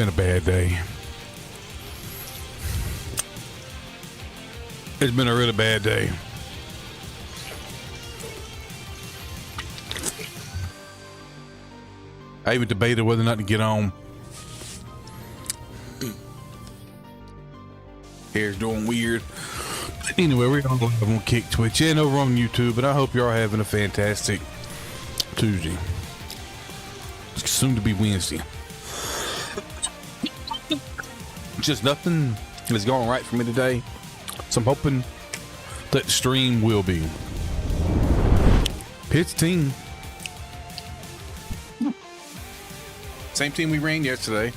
been a bad day. It's been a really bad day. I even debated whether or not to get on. Hair's doing weird. Anyway, we're on live on Kick, Twitch, and over on YouTube, and I hope you're all having a fantastic Tuesday. It's soon to be Wednesday. Just nothing is going right for me today, so I'm hoping that the stream will be. Pitt's team. Same team we ran yesterday.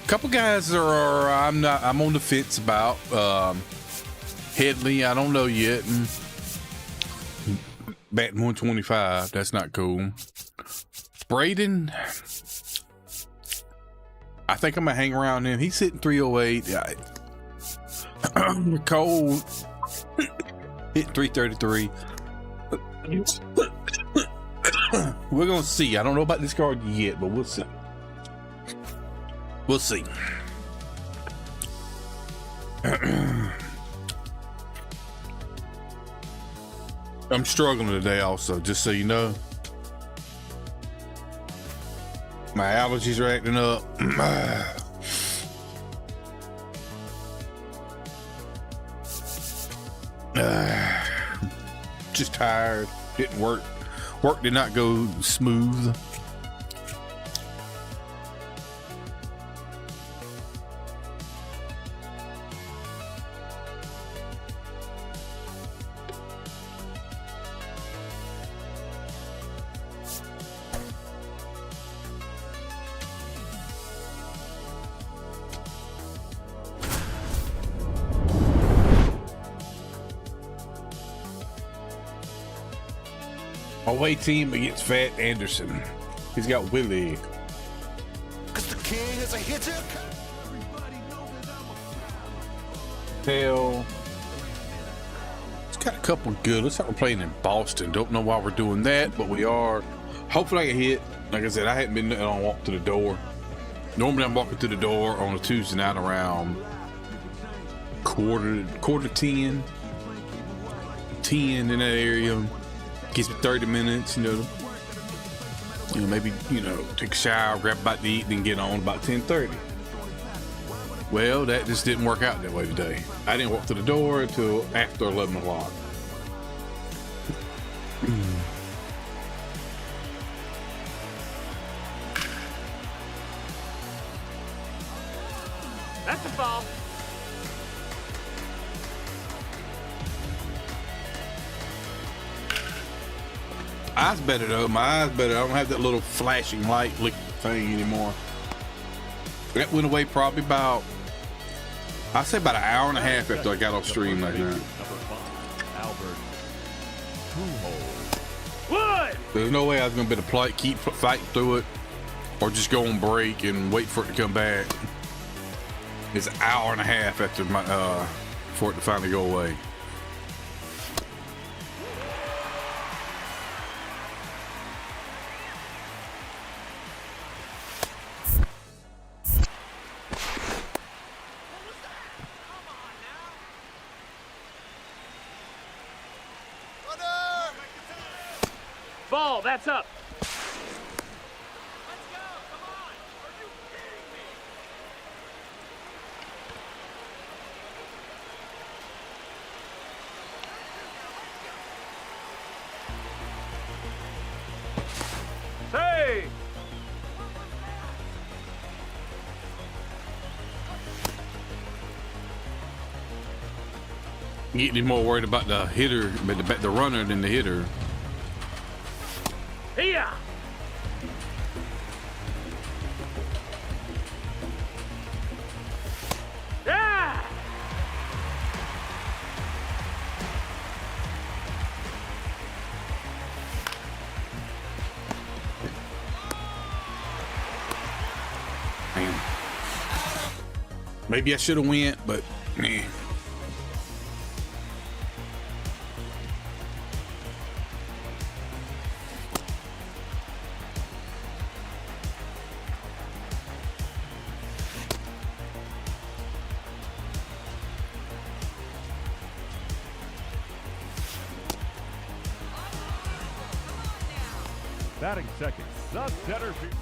A couple guys are I'm on the fence about. Headley, I don't know yet. Batting 125, that's not cool. Braden, I think I'm gonna hang around him. He's hitting 308. Cole hit 333. We're gonna see. I don't know about this card yet, but we'll see. We'll see. I'm struggling today also, just so you know. My allergies are acting up. Just tired. Didn't work. Work did not go smooth. Away team against Fat Anderson. He's got Willie. Cause the king is a hitter. Hell. It's got a couple good. Looks like we're playing in Boston. Don't know why we're doing that, but we are. Hopefully I can hit. Like I said, I hadn't been on walk to the door. Normally I'm walking to the door on a Tuesday night around quarter 10 in that area. Gives me 30 minutes, you know, maybe, take a shower, grab a bite to eat, then get on about 10:30. Well, that just didn't work out that way today. I didn't walk to the door until after 11 o'clock. That's a foul. Eyes better though. My eyes better. I don't have that little flashing light thing anymore. That went away probably about, I'd say about an hour and a half after I got off stream like that. Wood! There's no way I was gonna be able to keep fighting through it, or just go on break and wait for it to come back. It's an hour and a half after my for it to finally go away. Ball, that's up. Hey! Getting more worried about the hitter, the runner than the hitter. Here! Yeah! Man. Maybe I should have went, but man. Batting second, the center field.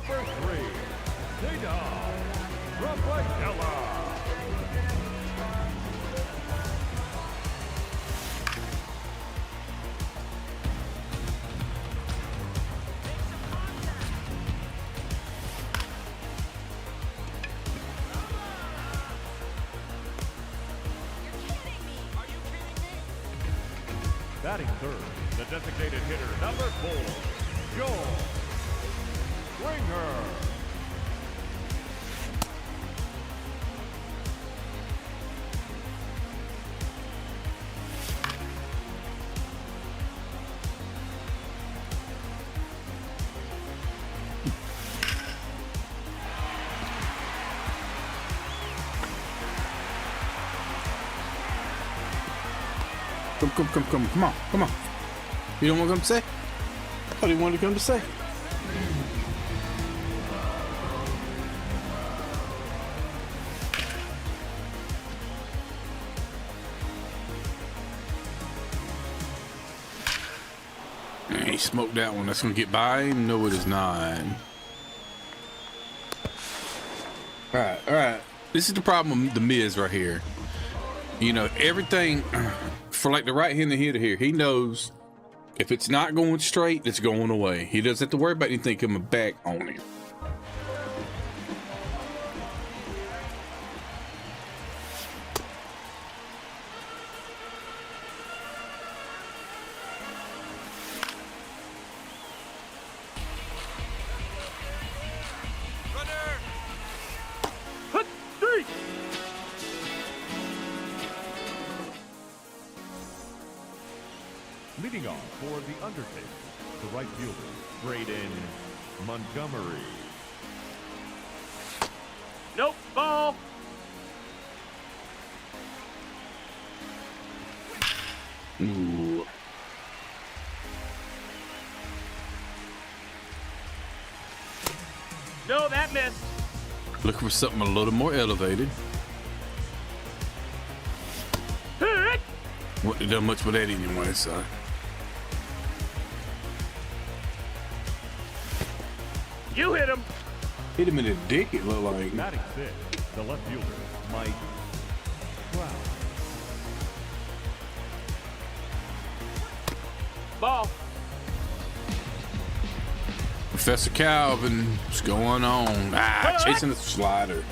For three, Dana Rafaela. Batting third, the designated hitter, number 4, Joel Springer. Come on. You don't want to come to say? I thought he wanted to come to say. He smoked that one. That's gonna get by him. No, it is not. All right. This is the problem with the Miz right here. You know, everything for like the right-handed hitter here, he knows if it's not going straight, it's going away. He doesn't have to worry about anything coming back on him. Hut, three. Leading off for the Undertaker, the right fielder, Braden Montgomery. Nope, ball. Ooh. No, that missed. Looking for something a little more elevated. Hit. Wouldn't have done much with that anyway, so. You hit him. Hit him in the dick, it looked like. Batting sixth, the left fielder, Mike Trout. Ball. Professor Calvin, what's going on? Ah, chasing the slider.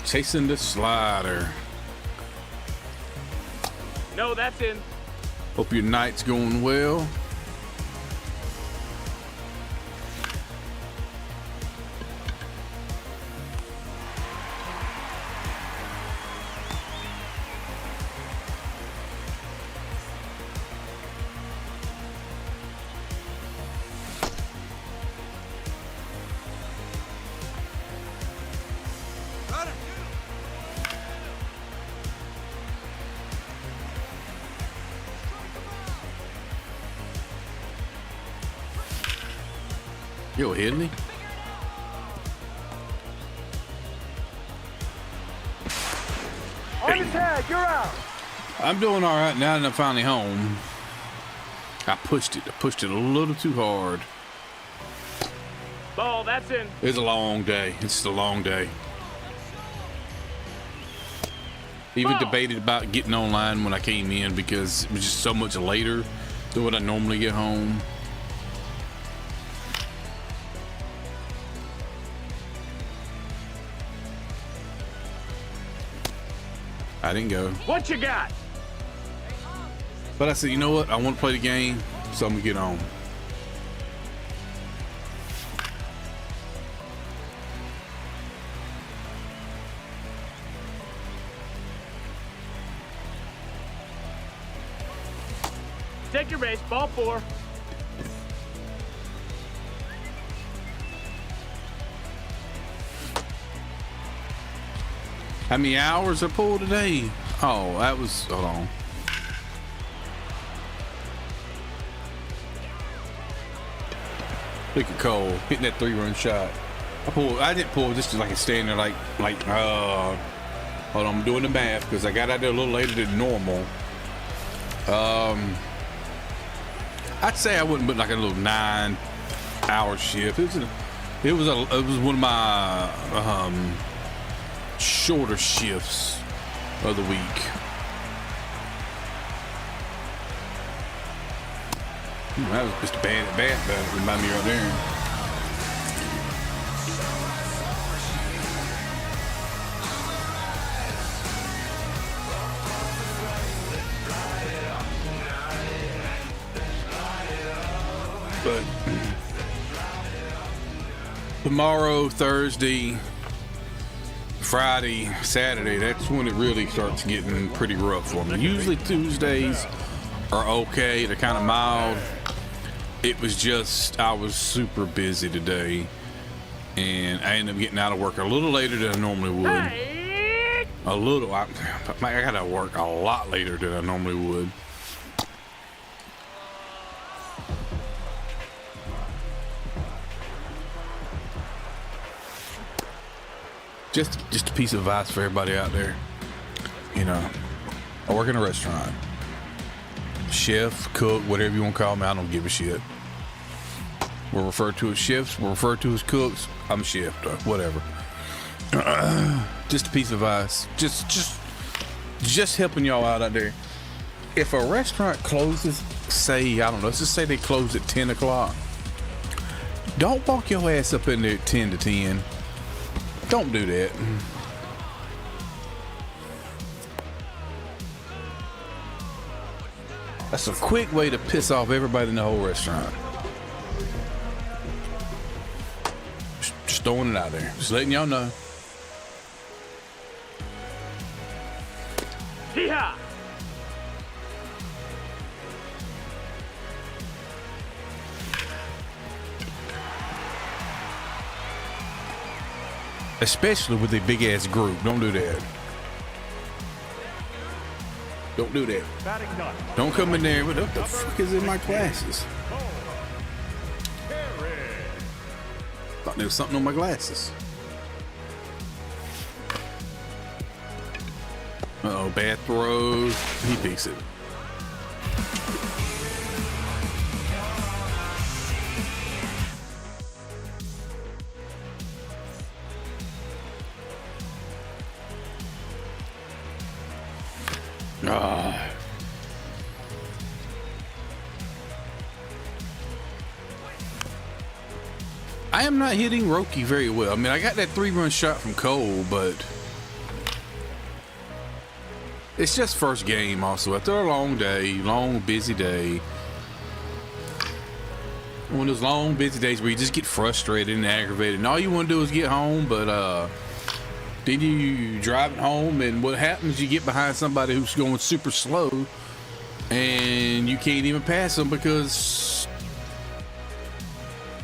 Chasing the slider. No, that's in. Hope your night's going well. Yo, Henley. On the tag, you're out. I'm doing all right now that I'm finally home. I pushed it a little too hard. Ball, that's in. It's a long day. It's a long day. Even debated about getting online when I came in because it was just so much later than what I normally get home. I didn't go. What you got? But I said, you know what? I want to play the game, so I'm going to get on. Take your base, ball 4. How many hours I pulled today? Oh, that was, hold on. Look at Cole hitting that 3-run shot. I didn't pull just like a stand there hold on, I'm doing the math because I got out there a little later than normal. I'd say I wouldn't put like a little 9-hour shift. It was one of my shorter shifts of the week. That was just a bad remind me right there. But tomorrow, Thursday, Friday, Saturday, that's when it really starts getting pretty rough for me. Usually Tuesdays are okay, they're kind of mild. It was just, I was super busy today, and I ended up getting out of work a little later than I normally would. Hey! A little, I gotta work a lot later than I normally would. Just a piece of advice for everybody out there. You know, I work in a restaurant. Chef, cook, whatever you want to call me, I don't give a shit. We're referred to as chefs, we're referred to as cooks. I'm a chef, though, whatever. Just a piece of advice. Just helping y'all out there. If a restaurant closes, say, I don't know, let's just say they close at 10 o'clock. Don't walk your ass up in there at 10 to 10. Don't do that. That's a quick way to piss off everybody in the whole restaurant. Just throwing it out there. Just letting y'all know. Hee-haw! Especially with a big ass group. Don't do that. Don't do that. Batting nut. Don't come in there with what the fuck is in my glasses? Thought there was something on my glasses. Uh-oh, bad throws. He picks it. I am not hitting Roki very well. I mean, I got that 3-run shot from Cole, but it's just first game also. After a long day, long, busy day. One of those long, busy days where you just get frustrated and aggravated, and all you want to do is get home, but then you drive home, and what happens, you get behind somebody who's going super slow, and you can't even pass them because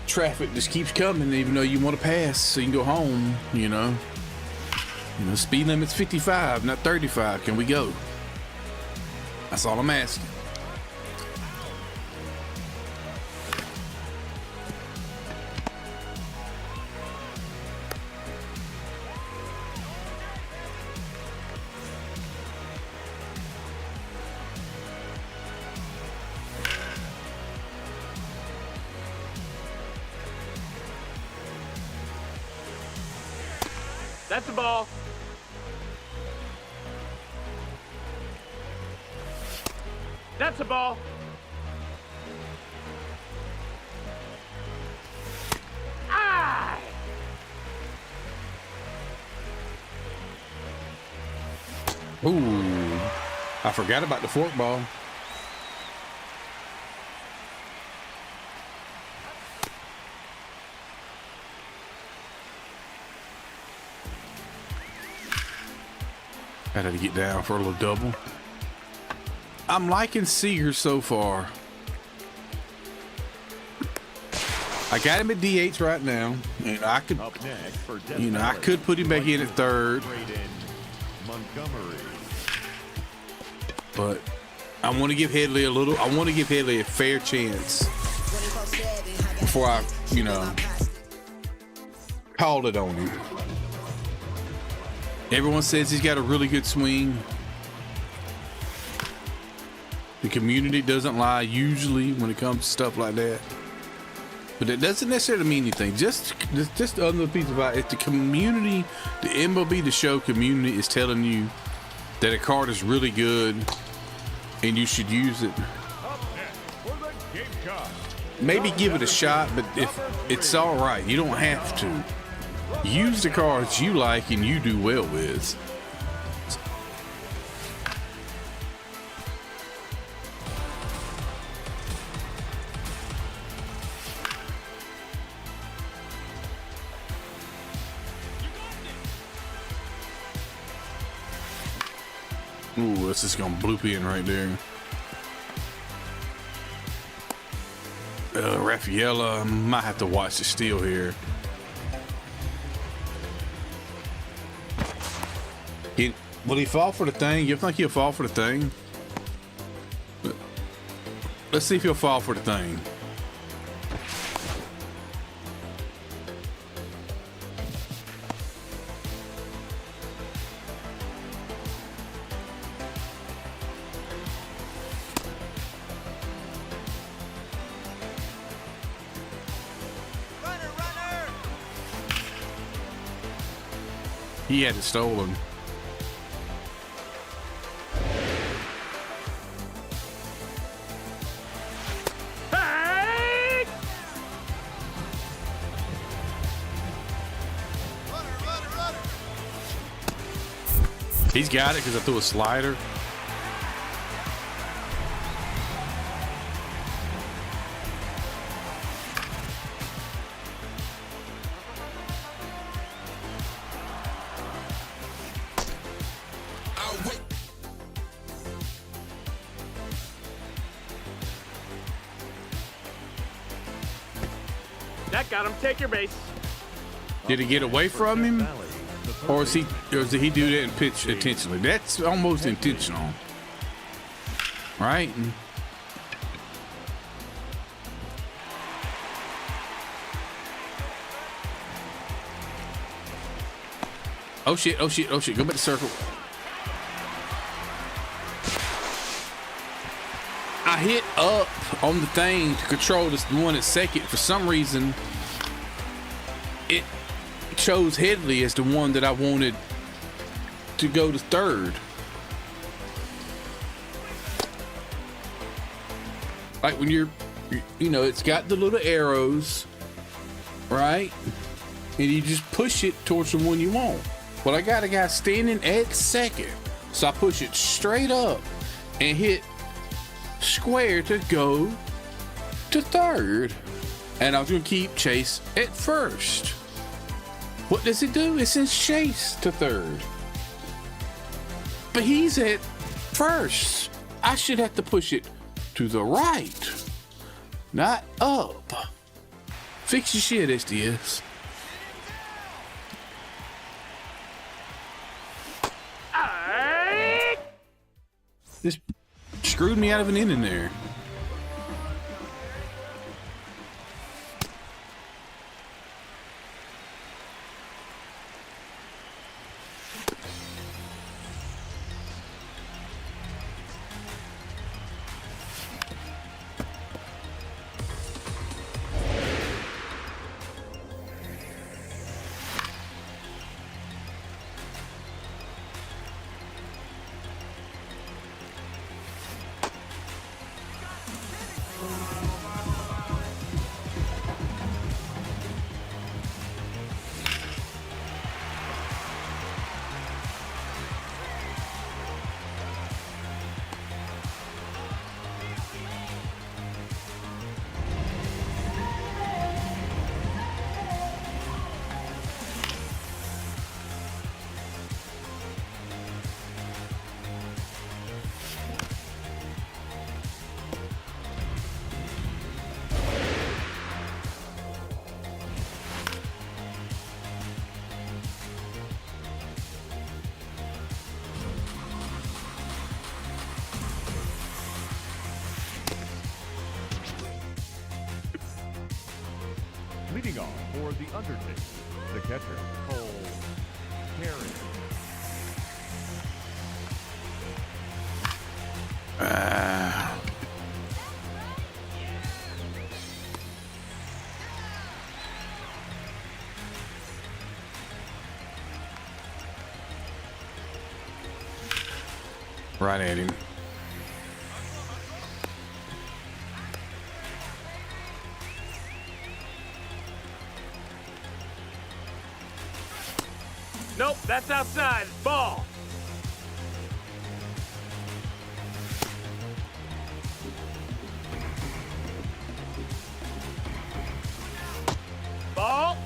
traffic just keeps coming, even though you want to pass so you can go home, you know. The speed limit's 55, not 35. Can we go? That's all I'm asking. That's the ball. That's the ball. Ah! Ooh, I forgot about the fork ball. I had to get down for a little double. I'm liking Seager so far. I got him at DH right now, and I could, Up next for you know, I could put him back in at third. Montgomery. But I want to give Headley a fair chance before I, called it on him. Everyone says he's got a really good swing. The community doesn't lie usually when it comes to stuff like that. But it doesn't necessarily mean anything. Just other piece about it. If the community, the MLB The Show community is telling you that a card is really good and you should use it, Up next for the Gamecocks. maybe give it a shot, but if it's all right, you don't have to. Use the cards you like and you do well with. Ooh, this is gonna bloop in right there. Rafaela might have to watch the steal here. Will he fall for the thing? You think he'll fall for the thing? Let's see if he'll fall for the thing. He had it stolen. Hey! He's got it because I threw a slider. That got him. Take your base. Did he get away from him? Or did he do that and pitch intentionally? That's almost intentional. Right? Oh shit, oh shit, oh shit. Go back to circle. I hit up on the thing to control this one at second. For some reason, it chose Headley as the one that I wanted to go to third. Like when you're, it's got the little arrows, right? And you just push it towards the one you want. Well, I got a guy standing at second, so I push it straight up and hit square to go to third. And I was going to keep Chase at first. What does it do? It sends Chase to third. But he's at first. I should have to push it to the right, not up. Fix your shit, SDS. Hey! This screwed me out of an inning there. Leading off for The Undertaker, the catcher, Cole Carey. Right at him. Nope, that's outside. Ball. Ball.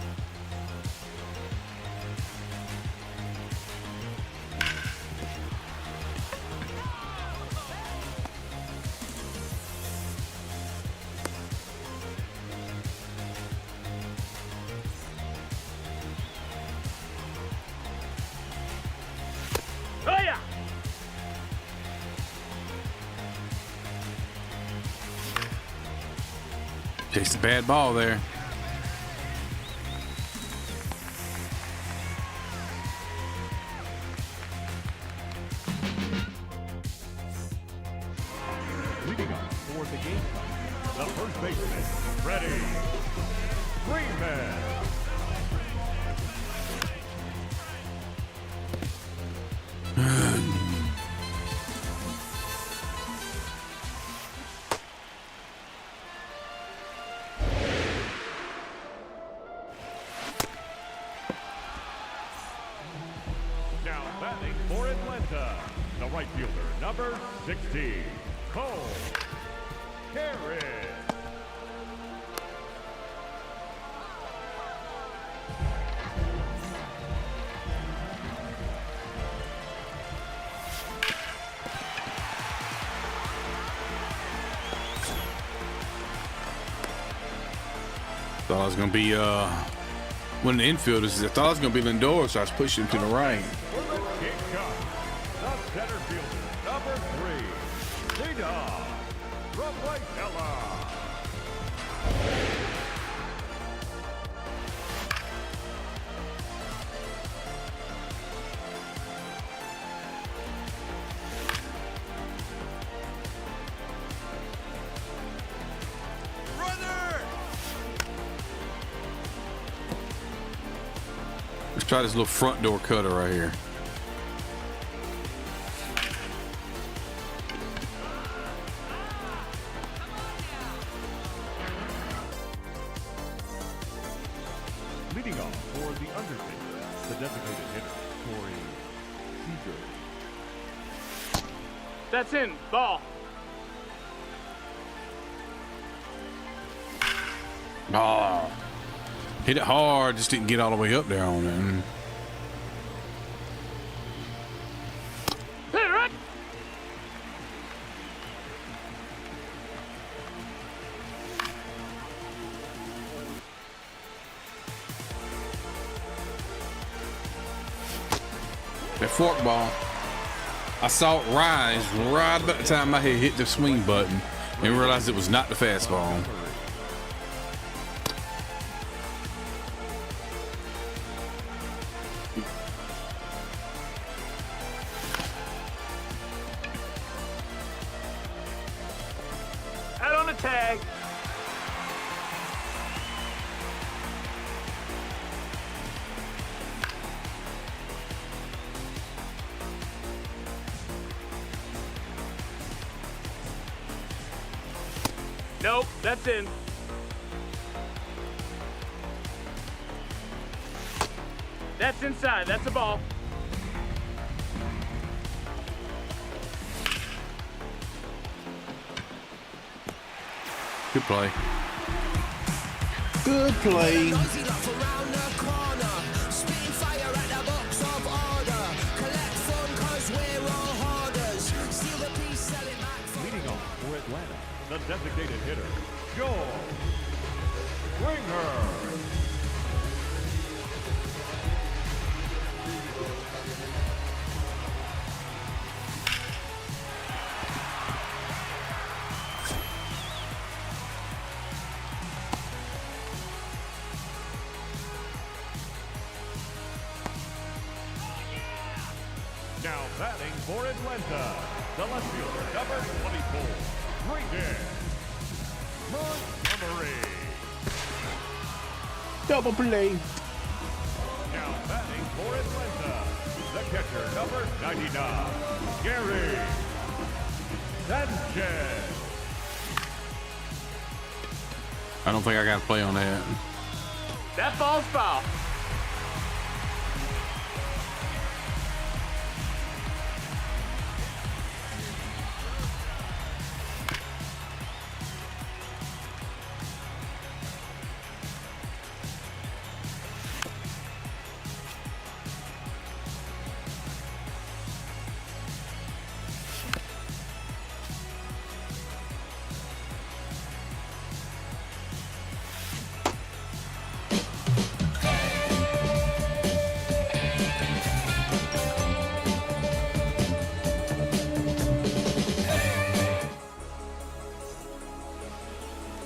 Oh yeah. Takes a bad ball there. Leading off for the game, the first baseman, Freddie Freeman. Now batting for Atlanta, the right fielder, number 16, Cole Carey. Thought I was gonna be one of the infielders. I thought I was gonna be Lindor, so I was pushing him to the right. For the King Cup, the center fielder, number 3, Cedar Rafaela. Let's try this little front door cutter right here. Leading off for the Undertaker, the designated hitter, Corey Seager. That's in. Ball. Oh, hit it hard, just didn't get all the way up there on it. Hey, right. That fork ball, I saw it rise right about the time I had hit the swing button and realized it was not the fastball. Out on the tag. Nope, that's in. That's inside. That's a ball. Good play. Good play. Leading off for Atlanta, the designated hitter, Joel Springer. Now batting for Atlanta, the left fielder, number 24, Regan Montgomery. Double play. Now batting for Atlanta, the catcher, number 99, Gary Sanchez. I don't think I got to play on that. That ball's foul.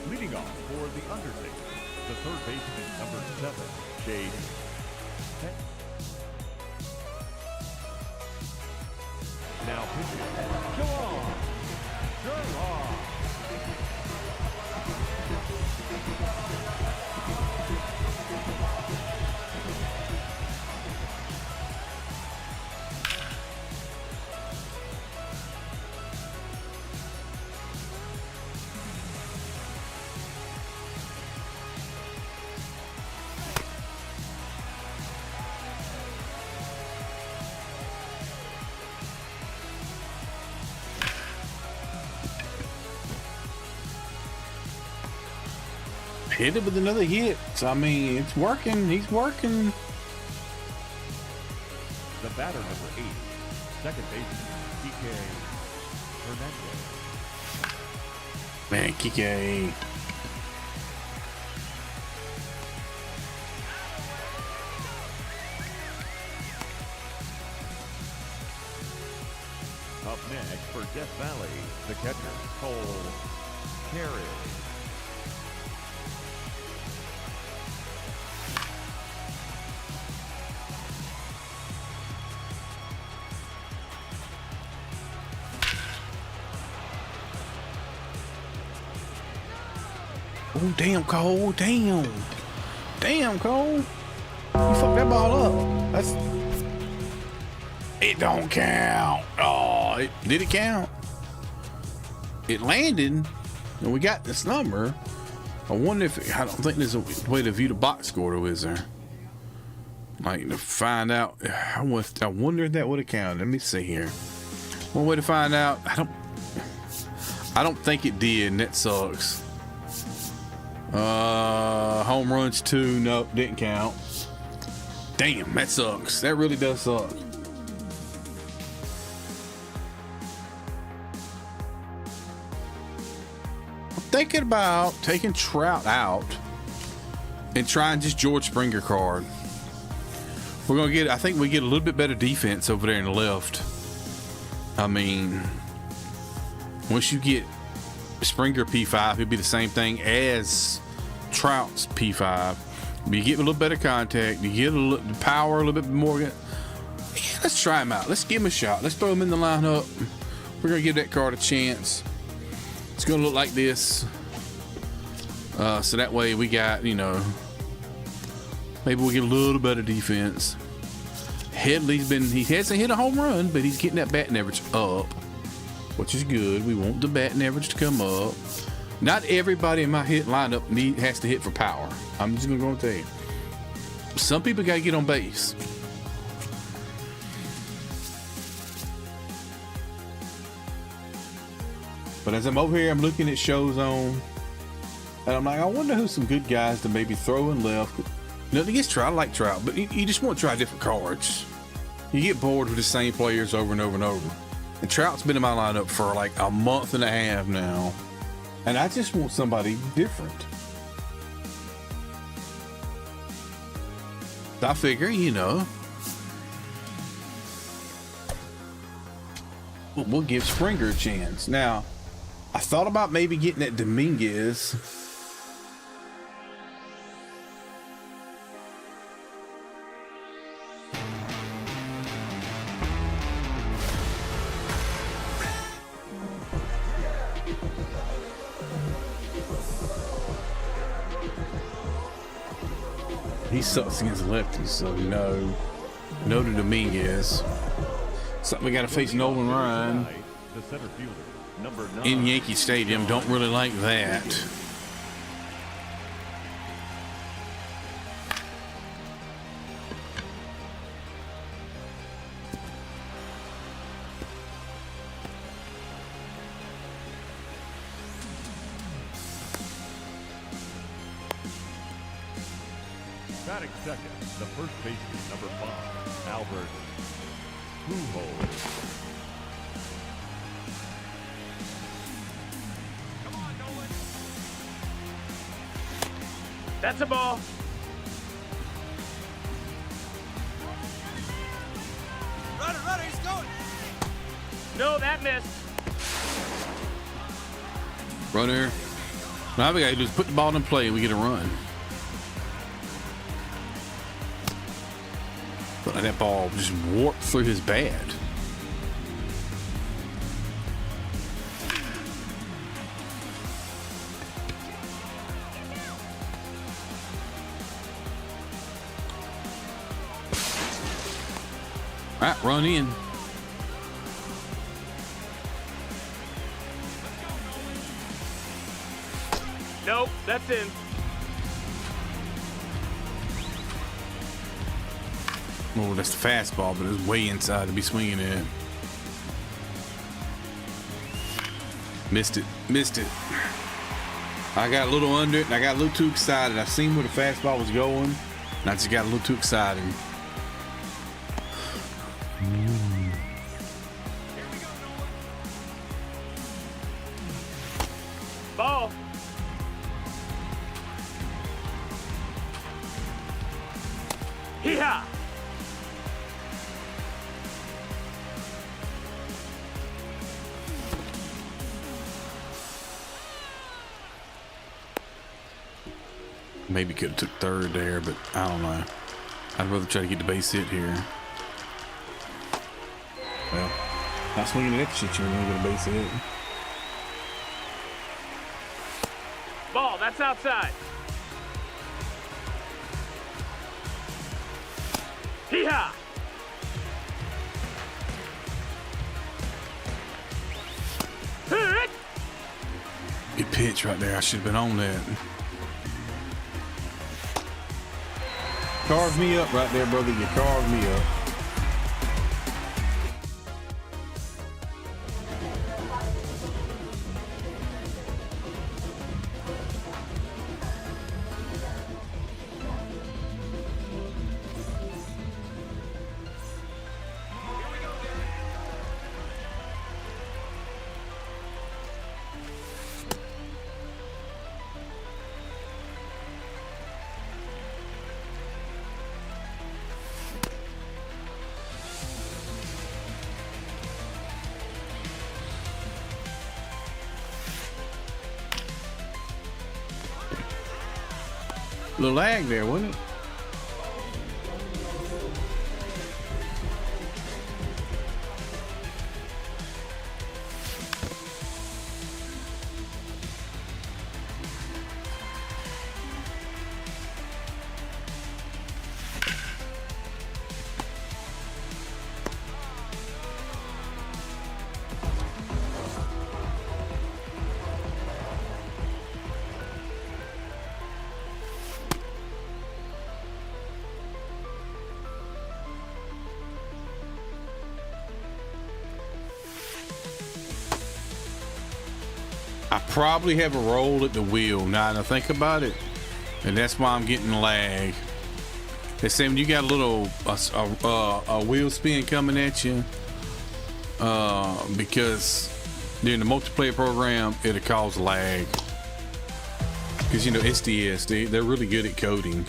Leading off for the Undertaker, the third baseman, number 7, Jade Peck. Now pitching, Sherlock. Hit it with another hit. So, I mean, it's working. He's working. The batter, number 8, second baseman, Kike Hernandez. Man, Kike. Up next for Death Valley, the catcher, Cole Carey. Oh, damn, Cole. Damn. Damn, Cole. You fucked that ball up. That's... It don't count. Oh, did it count? It landed, and we got this number. I wonder if... I don't think there's a way to view the box score, though, is there? Like, to find out... I wonder if that would have counted. Let me see here. One way to find out... I don't think it did, and that sucks. Home runs 2, nope, didn't count. Damn, that sucks. That really does suck. I'm thinking about taking Trout out and trying just George Springer card. We're gonna get, I think we get a little bit better defense over there in the left. I mean, once you get Springer P5, it'll be the same thing as Trout's P5. But you get a little better contact, you get the power a little bit more. Yeah, let's try him out. Let's give him a shot. Let's throw him in the lineup. We're gonna give that card a chance. It's gonna look like this. So that way we got, you know, maybe we'll get a little better defense. Headley's he hasn't hit a home run, but he's getting that batting average up, which is good. We want the batting average to come up. Not everybody in my hit lineup has to hit for power. I'm just gonna go and tell you. Some people gotta get on base. But as I'm over here, I'm looking at shows on, and I'm like, I wonder who's some good guys to maybe throw in left. Nothing against Trout, I like Trout, but you just want to try different cards. You get bored with the same players over and over and over. And Trout's been in my lineup for like a month and a half now. And I just want somebody different. I figure, you know, we'll give Springer a chance. Now, I thought about maybe getting that Dominguez. he sucks against lefties, so no to Dominguez. So we got to face Nolan Ryan The center fielder, number 9. in Yankee Stadium. Don't really like that. Batting second, the first baseman, number 5, Albert Pujols. That's a ball. Runner, he's going. No, that missed. Runner. Now we got to just put the ball in play and we get a run. But that ball just warped through his bat. All right, run in. Nope, that's in. Oh, that's the fastball, but it's way inside to be swinging it. Missed it. I got a little under it, and I got a little too excited. I seen where the fastball was going, and I just got a little too excited. Ball. Hee-haw. Maybe could have took third there, but I don't know. I'd rather try to get the base hit here. Well, not swinging at that shit, you're gonna get a base hit. Ball, that's outside. Hee-haw. Hit. Good pitch right there. I should have been on that. Carved me up right there, brother. You carved me up. Little lag there, wasn't it? I probably have a roll at the wheel now that I think about it, and that's why I'm getting lag. They say when you got a little a wheel spin coming at you, because during the multiplayer program it'll cause lag. Because you know SDS, they're really good at coding.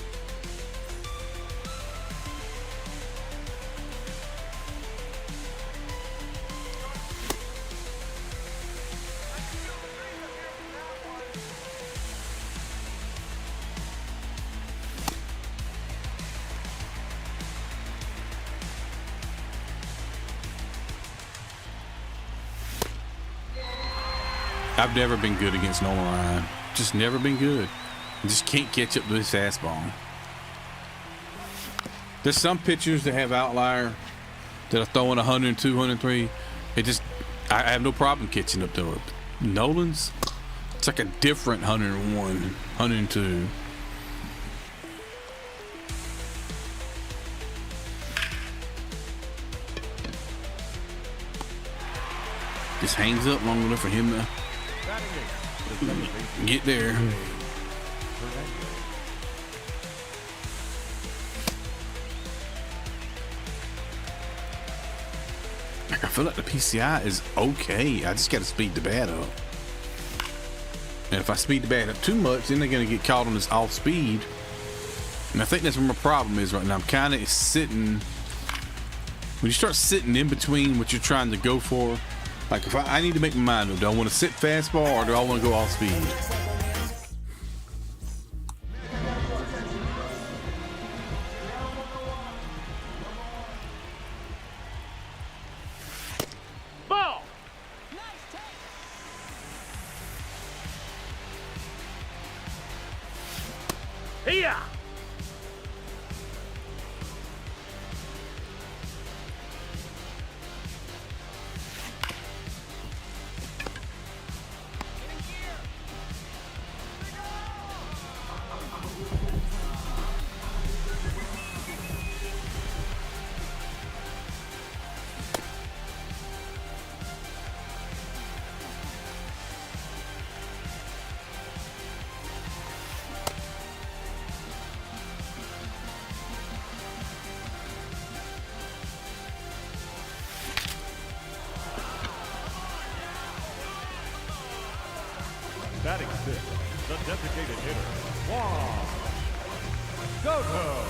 I've never been good against Nolan Ryan. Just never been good. I just can't catch up to his fastball. There's some pitchers that have outlier that are throwing 102, 103. It just, I have no problem catching up to it. Nolan's, it's like a different 101, 102. Just hangs up long enough for him to get there. Like, I feel like the PCI is okay. I just got to speed the bat up. And if I speed the bat up too much, then they're going to get caught on this off speed. And I think that's where my problem is right now. I'm kind of sitting. When you start sitting in between what you're trying to go for, like if I need to make my mind up, do I want to sit fastball or do I want to go off speed? Ball. Here. Batting six, the designated hitter, Juan Soto.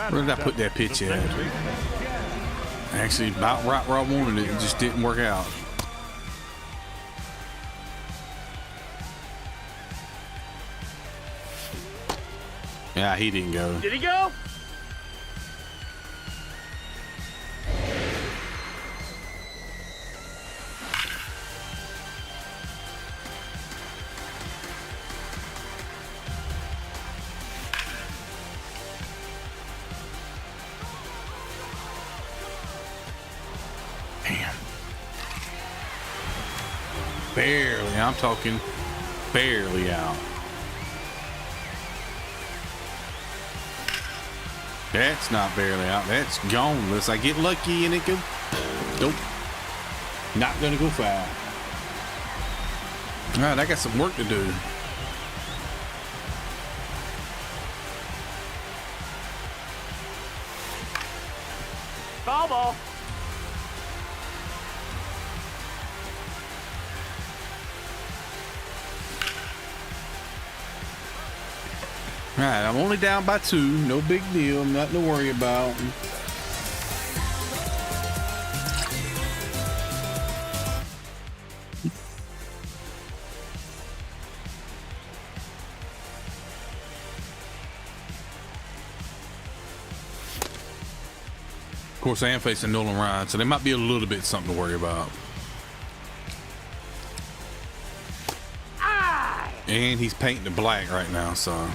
Where did I put that pitch at? Actually, about right where I wanted it. It just didn't work out. Yeah, he didn't go. Did he go? Damn. Barely. I'm talking barely out. That's not barely out. That's gone. Unless I get lucky and it could. Nope. Not gonna go foul. All right, I got some work to do. Foul ball. All right, I'm only down by 2. No big deal. Nothing to worry about. Of course, I am facing Nolan Ryan, so there might be a little bit something to worry about. And he's painting it black right now, so.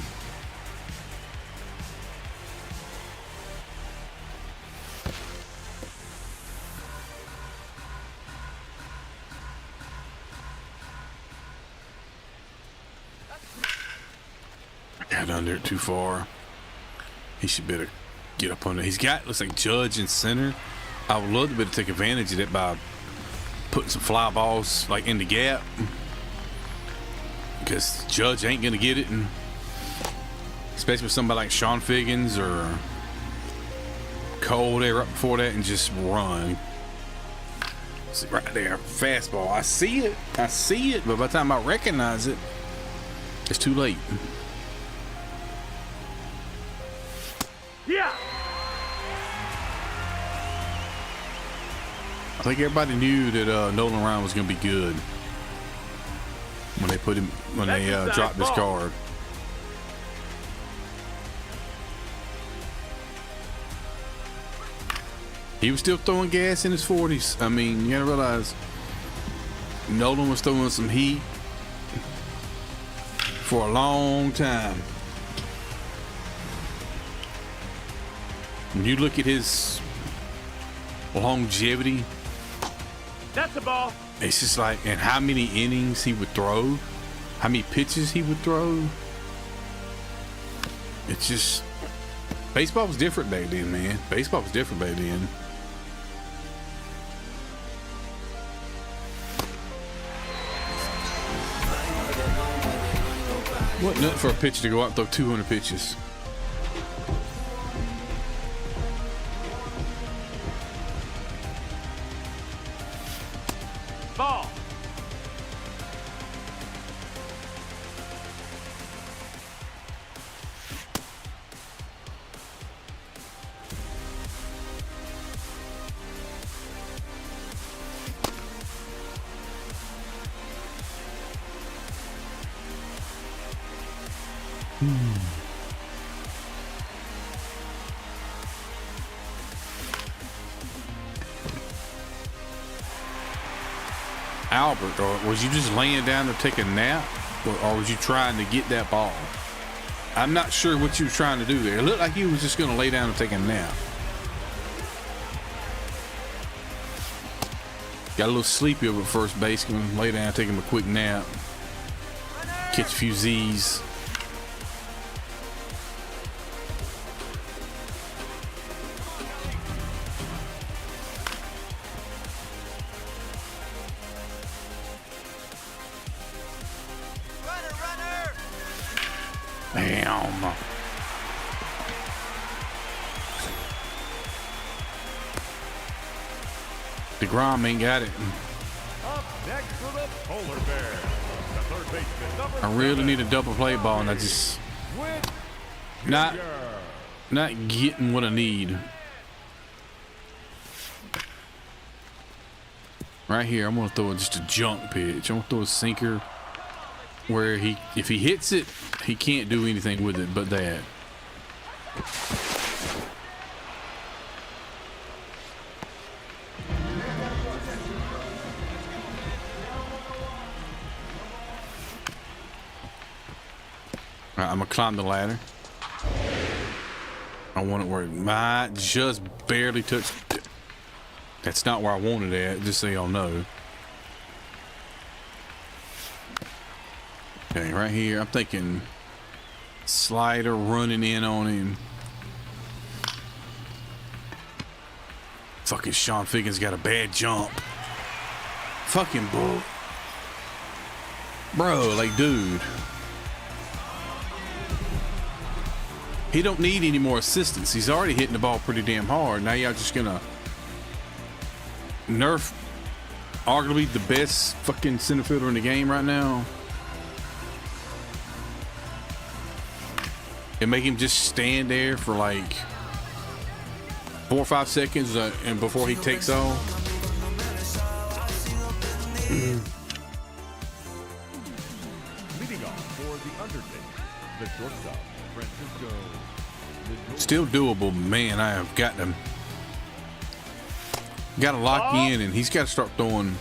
Got under it too far. He should better get up on it. He's got, looks like Judge in center. I would love to be able to take advantage of that by putting some fly balls like in the gap. Because Judge ain't gonna get it, and especially with somebody like Sean Figgins or Cole there right before that, and just run. See right there, fastball. I see it, but by the time I recognize it, it's too late. Yeah. I think everybody knew that Nolan Ryan was going to be good when they put him dropped his card. He was still throwing gas in his 40s. I mean, you gotta realize Nolan was throwing some heat for a long time. When you look at his longevity, That's a ball. it's just like, and how many innings he would throw, how many pitches he would throw. It's just, baseball was different back then, man. Baseball was different back then. Wasn't nothing for a pitcher to go out and throw 200 pitches. Ball. Albert, or was you just laying down to take a nap, or was you trying to get that ball? I'm not sure what you were trying to do there. It looked like you was just going to lay down and take a nap. Got a little sleepy over at first base. Gonna lay down, take him a quick nap, catch a few Z's. Runner! Damn. DeGrom ain't got it. Up next for the Polar Bear, the third baseman, number I really 7, need a double play ball, and I just Whit not Merrifield. getting what I need. Right here, I'm gonna throw just a junk pitch. I'm gonna throw a sinker where if he hits it, he can't do anything with it but that. All right, I'm gonna climb the ladder. I want it where it might just barely touch. That's not where I wanted it at, just so y'all know. Okay, right here, I'm thinking slider running in on him. Fucking Sean Figgins got a bad jump. Fucking bull. Bro, like, dude. He don't need any more assistance. He's already hitting the ball pretty damn hard. Now y'all just gonna nerf arguably the best fucking center fielder in the game right now and make him just stand there for like 4 or 5 seconds and before he takes off. Leading off for the Undertaker, the shortstop, Francisco. Still doable, man. I have got to lock in, and he's got to start throwing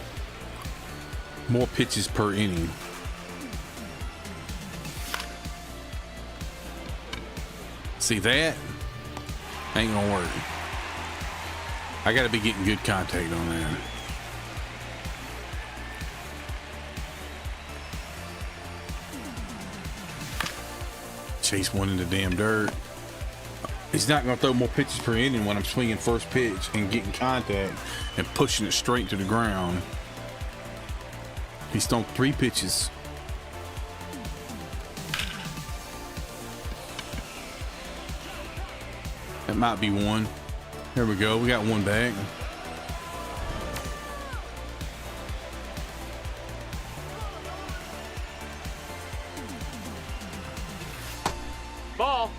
more pitches per inning. See that? Ain't gonna work. I got to be getting good contact on that. Chase one in the damn dirt. He's not going to throw more pitches per inning when I'm swinging first pitch and getting contact and pushing it straight to the ground. He's thrown 3 pitches. That might be one. There we go. We got one back. Ball.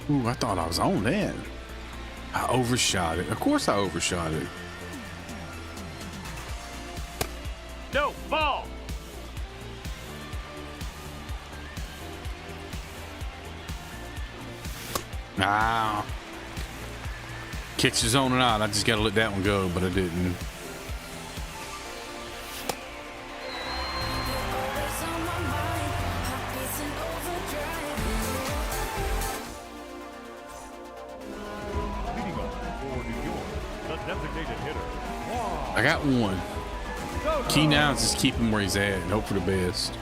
Ooh, I thought I was on that. I overshot it. Of course I overshot it. No, ball. Ah. Catch the zone or not, I just got to let that one go, but I didn't. Leading off for New York, the designated hitter. I got one. Key now is just keep him where he's at and hope for the best.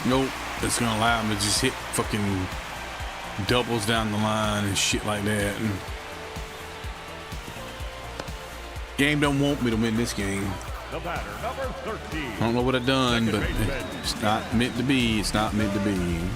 Nope, it's gonna allow him to just hit fucking doubles down the line and shit like that. And game don't want me to win this game. The batter, number 13. I don't know what I've done, but it's not meant to be. It's not meant to be. Junior.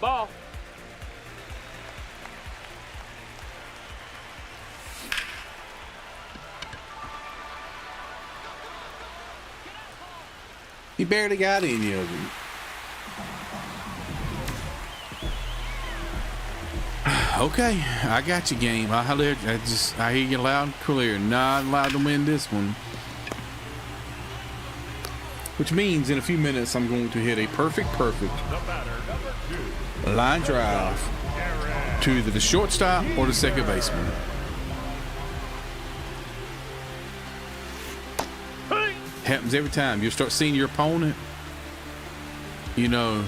Ball. He barely got any of them. Okay, I got you, game. I hear you loud and clear. Not allowed to win this one. Which means in a few minutes I'm going to hit a perfect The batter, number 2. line drive to either the shortstop or the second baseman. Happens every time. You'll start seeing your opponent, you know,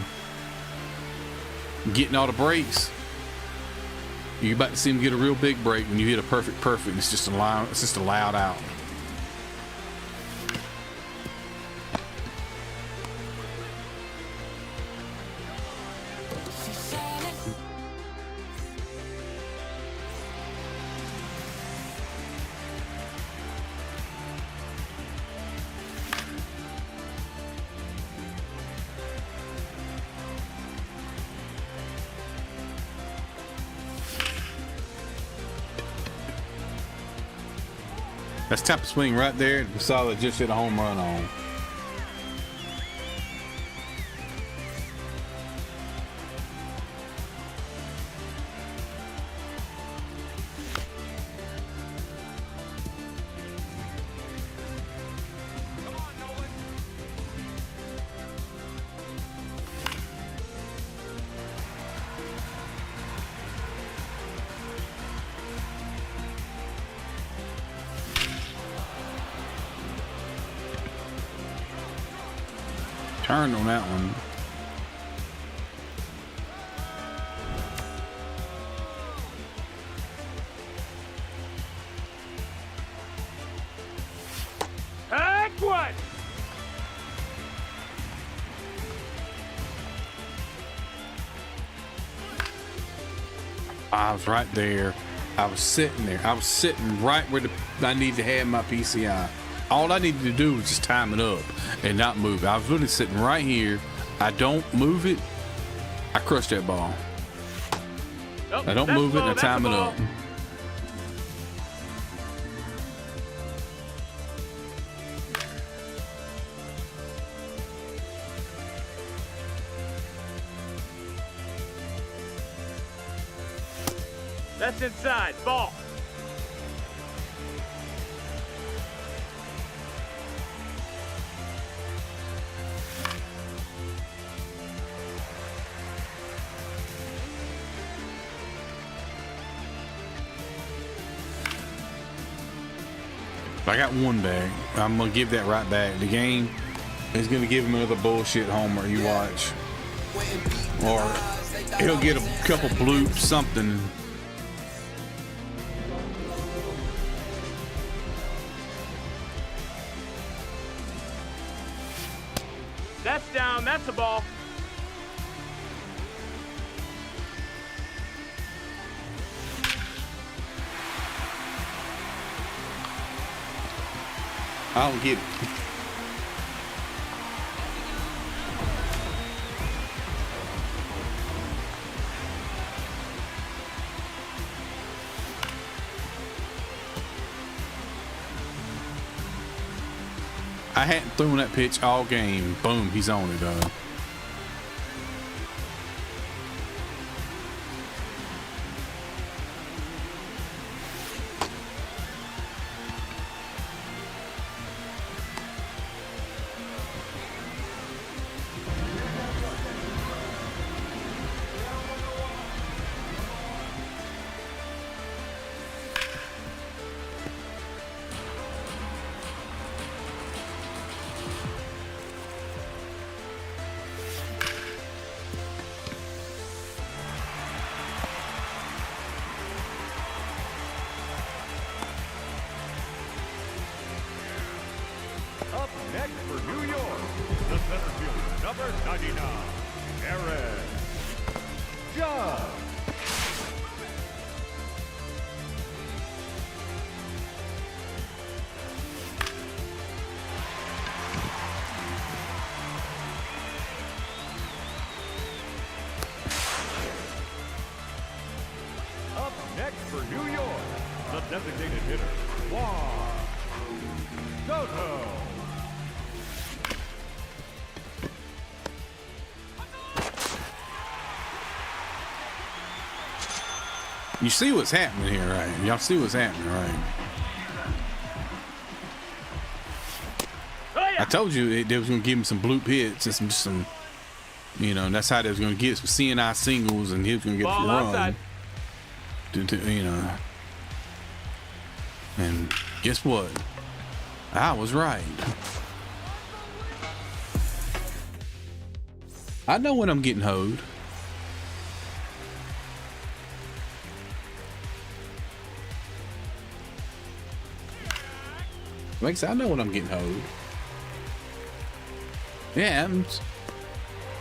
getting all the breaks. You're about to see him get a real big break when you hit a perfect. It's just a loud out. That's the type of swing right there. Posada just hit a home run on. Turned on that one. Heck what? I was right there. I was sitting there. I was sitting right where I needed to have my PCI. All I needed to do was just time it up and not move. I was really sitting right here. I don't move it. I crush that ball. Nope, I don't that's move it. ball, I that's time a it ball. up. That's inside. Ball. I got one back. I'm gonna give that right back. The game is gonna give him another bullshit homer. You watch. or he'll get a couple bloops, something. That's down. That's a ball. I don't get it. I hadn't thrown that pitch all game. Boom, he's on it. Up next for New York, the center fielder, number 99, Aaron Judge. Up next for New York, the designated hitter, Juan Soto. You see what's happening here, right? Y'all see what's happening, right? Oh, yeah. I told you they was gonna give him some bloop hits and some, you know, and that's how they was gonna get some CNI singles, and he was gonna get Ball the run. outside. You know, and guess what? I was right. I know when I'm getting hoed. Like I said, I know when I'm getting hoed. Yeah,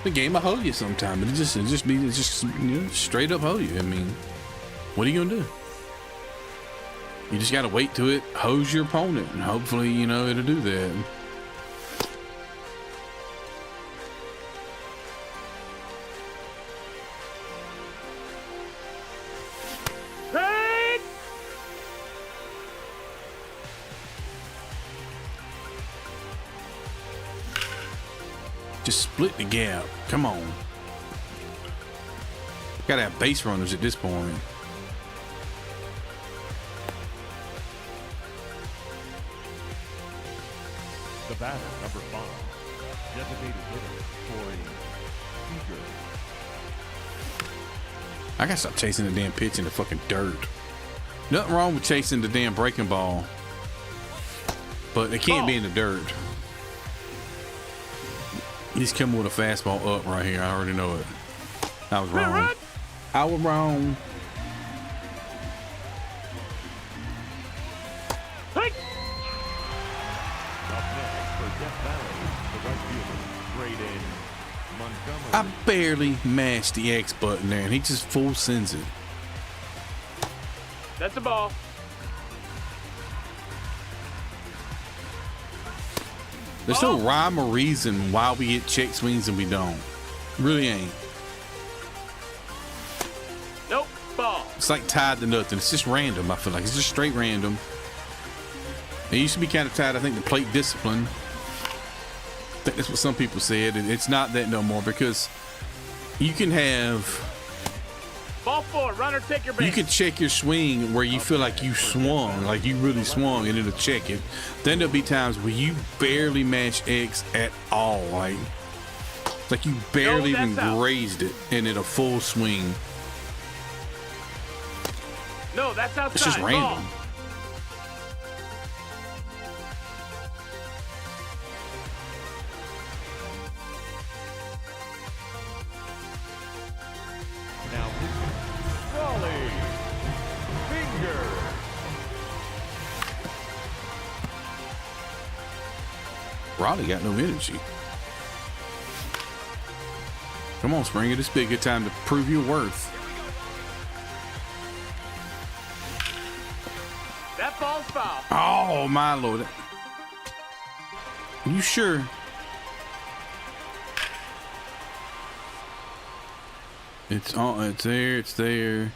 the game I hold you sometime, but it just you know, straight up hold you. I mean, what are you gonna do? You just gotta wait till it hose your opponent, and hopefully, you know, it'll do that. Hey! Just split the gap. Come on. Gotta have base runners at this point. The batter, number 5, designated hitter, Corey Seager. I gotta stop chasing the damn pitch in the fucking dirt. Nothing wrong with chasing the damn breaking ball, but it can't be in the dirt. He's coming with a fastball up right here. I already know it. I was wrong. I was wrong. Hey! Up next for Death Valley, the right fielder, Braden Montgomery. I barely mashed the X button there, and he just full sends it. That's a ball. There's no rhyme or reason why we get check swings and we don't. Really ain't. Nope. Ball. It's like tied to nothing. It's just random, I feel like. It's just straight random. It used to be kind of tied, I think, to plate discipline. I think that's what some people said. And it's not that no more, because you can have... Ball 4. Runner, take your base. You can check your swing where you feel like you swung, like you really swung, and it'll check it. Then there'll be times where you barely match X at all. Like it's like you barely even grazed it, and it'll full swing. No, that's outside. It's just random. Ball. Raleigh got no energy. Come on, Springer. This be a good time to prove your worth. That ball's foul. Oh, my Lord. You sure? It's on. It's there. It's there.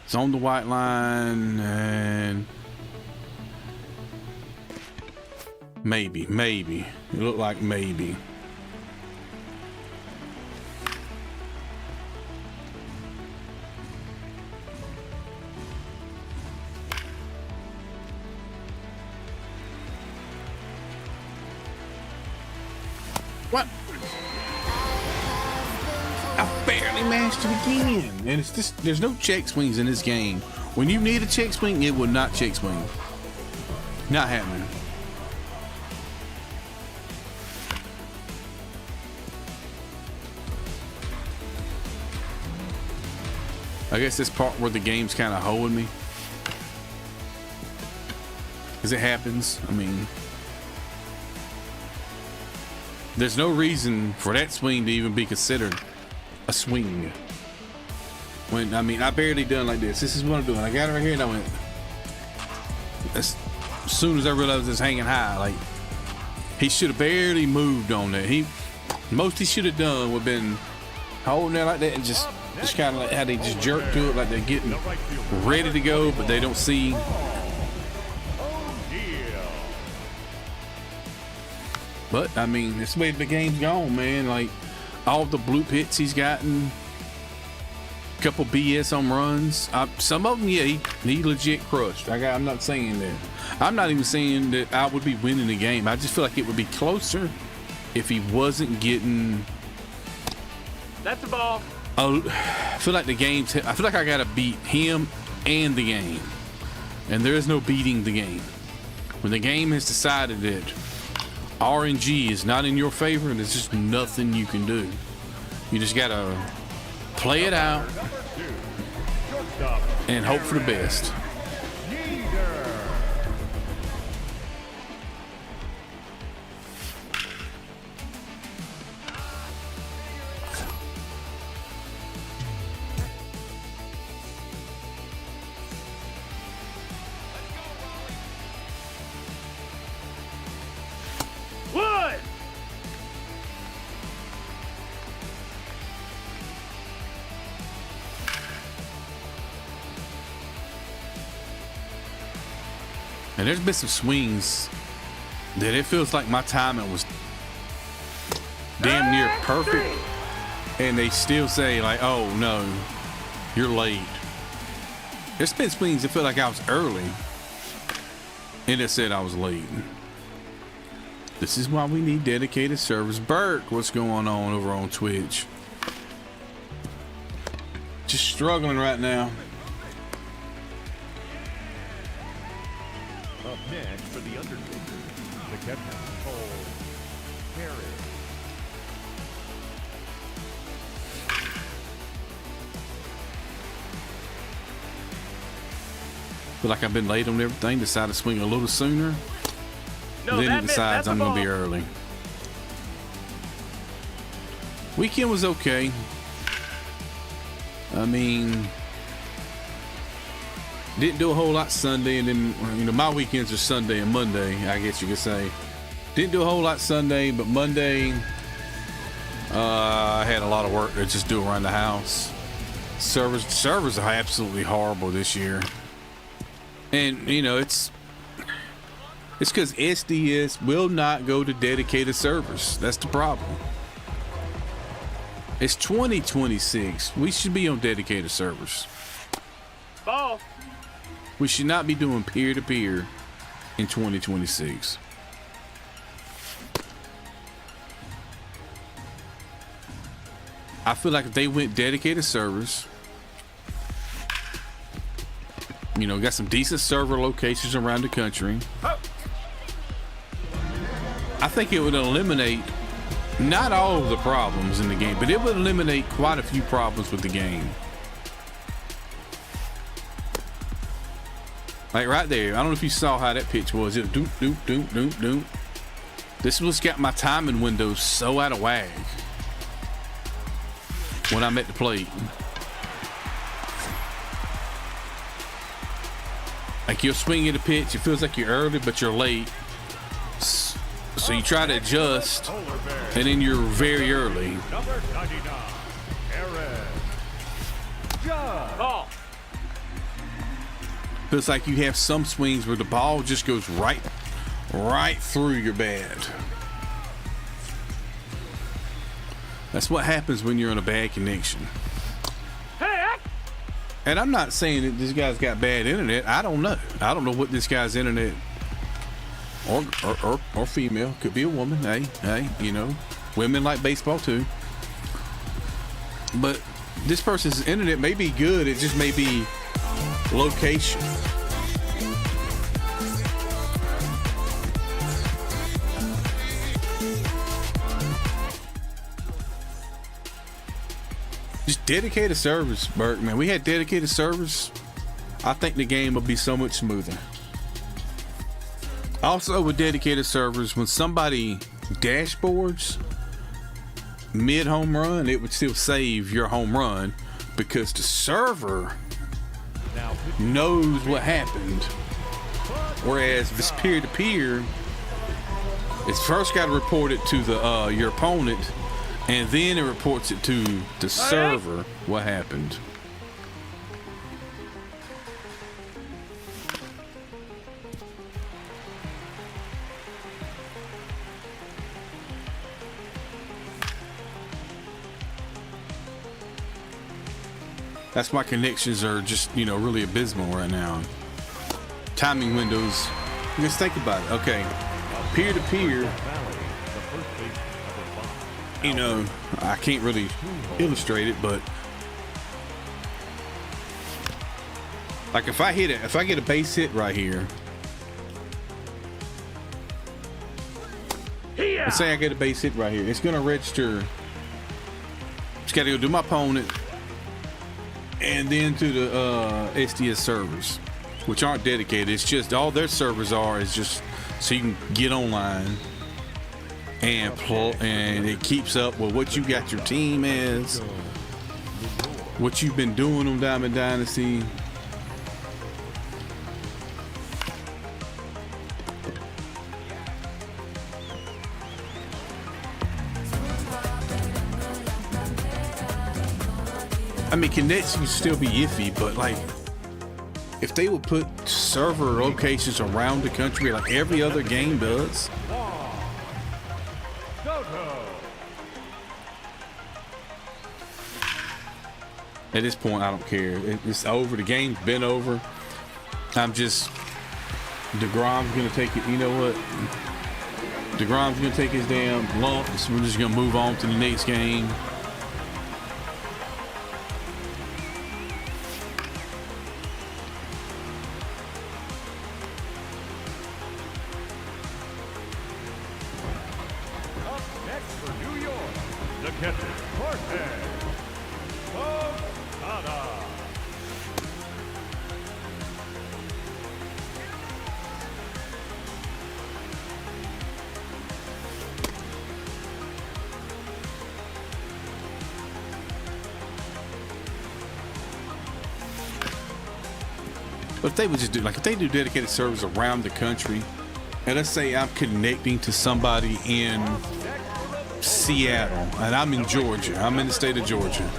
It's on the white line, and maybe. It looked like maybe. What? I barely managed to begin, and it's just there's no check swings in this game. When you need a check swing, it will not check swing. Not happening. I guess this part where the game's kind of holding me, because it happens. I mean, there's no reason for that swing to even be considered a swing. When I mean, I barely done like this. This is what I'm doing. I got it right here, and I went. As soon as I realized it's hanging high, like he should have barely moved on that. Most he should have done would have been holding there like that and just kind of like how they just jerk to it, like they're getting ready to go, but they don't see. But I mean, it's the way the game's gone, man. Like all the blue hits he's gotten, a couple BS home runs. Some of them, yeah, he legit crushed. I'm not saying that. I'm not even saying that I would be winning the game. I just feel like it would be closer if he wasn't getting. That's a ball. I feel like the game's. I feel like I gotta beat him and the game, and there is no beating the game. When the game has decided that RNG is not in your favor, there's just nothing you can do. You just gotta play it out and hope for the best. Wood! And there's been some swings that it feels like my timing was damn near perfect, and they still say like, "Oh no, you're late." There's been swings that feel like I was early, and it said I was late. This is why we need dedicated servers. Burke, what's going on over on Twitch? Just struggling right now. Up next for the Undertaker, the captain, Cole Perry. Feel like I've been late on everything. Decided to swing a little sooner. No, Then that he decides that's a I'm going to ball. be early. Weekend was okay. I mean, didn't do a whole lot Sunday, and then my weekends are Sunday and Monday, I guess you could say. Didn't do a whole lot Sunday, but Monday I had a lot of work to just do around the house. Servers are absolutely horrible this year, and it's because SDS will not go to dedicated servers. That's the problem. It's 2026. We should be on dedicated servers. Ball. We should not be doing peer-to-peer in 2026. I feel like if they went dedicated servers, got some decent server locations around the country, I think it would eliminate not all of the problems in the game, but it would eliminate quite a few problems with the game. Like right there, I don't know if you saw how that pitch was. It was doop, doop, doop, doop, doop. This is what's got my timing window so out of whack when I'm at the plate. Like you'll swing at a pitch, it feels like you're early, but you're late. So you try to adjust, and then you're very early. Number 99, Aaron Judge. Ball. Feels like you have some swings where the ball just goes right through your bat. That's what happens when you're in a bad connection. Hey, And I'm not saying that this guy's got bad internet. I don't know. I don't know what this guy's internet or female, could be a woman. Hey, you know, women like baseball too. But this person's internet may be good. It just may be location. Just dedicated service, Burke, man. We had dedicated service, I think the game would be so much smoother. Also with dedicated servers, when somebody dashboards mid home run, it would still save your home run because the server knows what happened. Whereas if it's peer to peer, it's first got to report it to the your opponent, and then it reports it to the server what happened. That's why connections are just, you know, really abysmal right now. Timing windows. Just think about it. Okay, peer to peer. You know, I can't really illustrate it, but like if I get a base hit right here, let's say I get a base hit right here, it's gonna register. Just gotta go to my opponent and then to the SDS servers, which aren't dedicated. It's just all their servers are is just so you can get online and it keeps up with what you got your team as, what you've been doing on Diamond Dynasty. I mean, connections still be iffy, but like if they would put server locations around the country like every other game does. At this point, I don't care. It's over. The game's been over. I'm just DeGrom's gonna take it. You know what? DeGrom's gonna take his damn lumps. We're just gonna move on to the next game. Up next for New York, the catcher, Jorge Posada. But if they would just do, like, if they do dedicated servers around the country, and let's say I'm connecting to somebody in Seattle, and I'm in Georgia, I'm in the state of Georgia,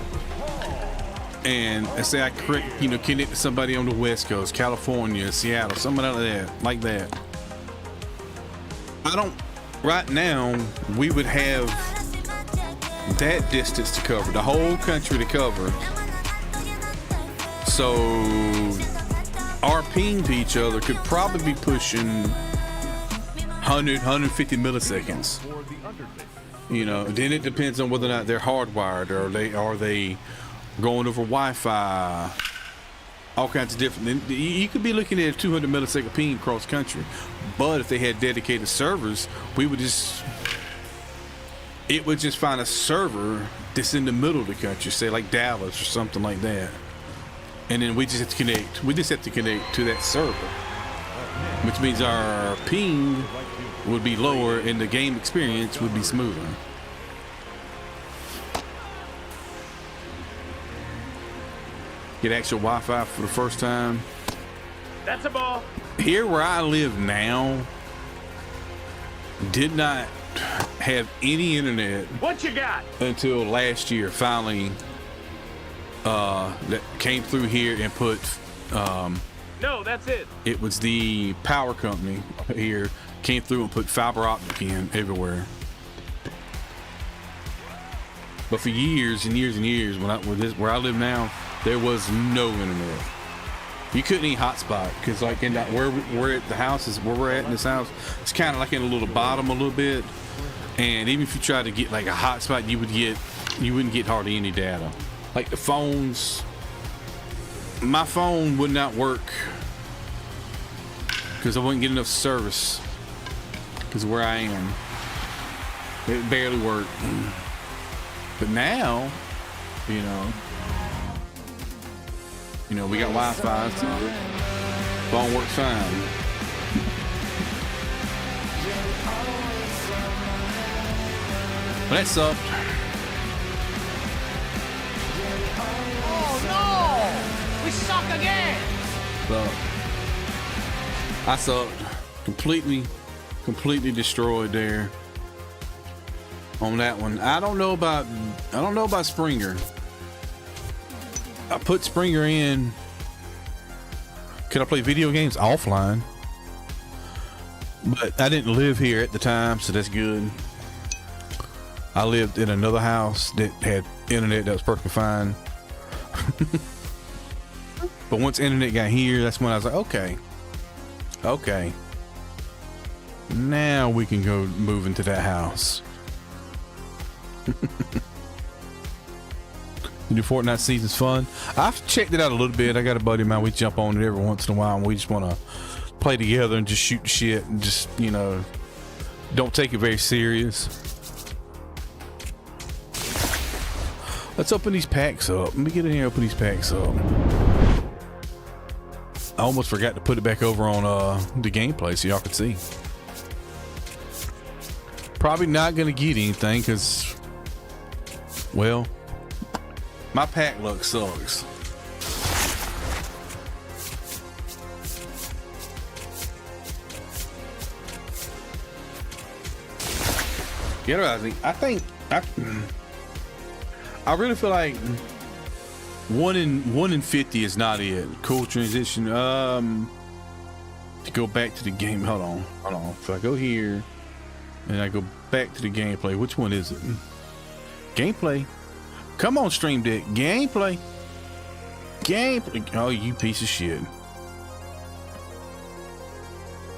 and let's say I connect to somebody on the West Coast, California, Seattle, something like that. Right now, we would have that distance to cover, the whole country to cover. So our ping to each other could probably be pushing 100, 150 milliseconds. You know, then it depends on whether or not they're hardwired, or are they going over Wi-Fi, all kinds of different. You could be looking at a 200 millisecond ping across country. But if they had dedicated servers, it would just find a server that's in the middle of the country, say like Dallas or something like that. And then we just have to connect. We just have to connect to that server. which means our ping would be lower and the game experience would be smoother. Get actual Wi-Fi for the first time. That's a ball. Here where I live now, did not have any internet What you got? until last year. Finally, that came through here and put. No, that's it. It was the power company here came through and put fiber optic in everywhere. But for years and years and years, where I live now, there was no internet. You couldn't even hotspot because, like, in that where we're at the house is where we're at in this house, it's kind of like in a little bottom a little bit. And even if you tried to get like a hotspot, you wouldn't get hardly any data. Like the phones, my phone would not work because I wouldn't get enough service because where I am, it barely worked. But now, you know, we got Wi-Fi, so phone works fine. But that sucked. Oh no! We suck again! So I sucked. Completely destroyed there on that one. I don't know about Springer. I put Springer in. Could I play video games offline? But I didn't live here at the time, so that's good. I lived in another house that had internet that was perfectly fine. But once internet got here, that's when I was like, okay. Now we can go move into that house. The new Fortnite season's fun. I've checked it out a little bit. I got a buddy of mine. We jump on it every once in a while, and we just want to play together and just shoot shit and just, you know, don't take it very serious. Let's open these packs up. Let me get in here and open these packs up. I almost forgot to put it back over on the gameplay so y'all could see. Probably not gonna get anything because, well, my pack luck sucks. You know, I really feel like 1 in 50 is not it. Cool transition. To go back to the game. Hold on. So I go here and I go back to the gameplay. Which one is it? Gameplay. Come on, Stream Deck. Gameplay. Oh, you piece of shit.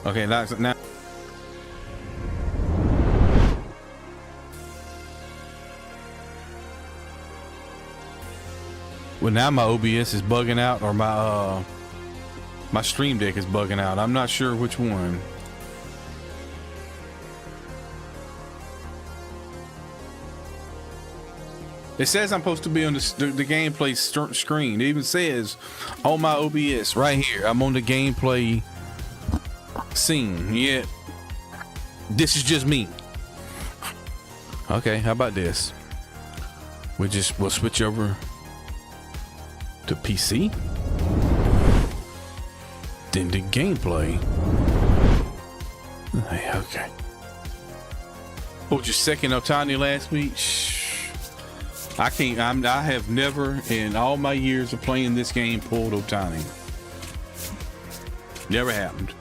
Okay, now. Well, now my OBS is bugging out, or my Stream Deck is bugging out. I'm not sure which one. It says I'm supposed to be on the gameplay screen. It even says on my OBS right here, I'm on the gameplay scene. Yet this is just me. Okay, how about this? We'll switch over to PC. Then the gameplay. Okay. Oh, just second Otani last week. I have never in all my years of playing this game pulled Otani. Never happened.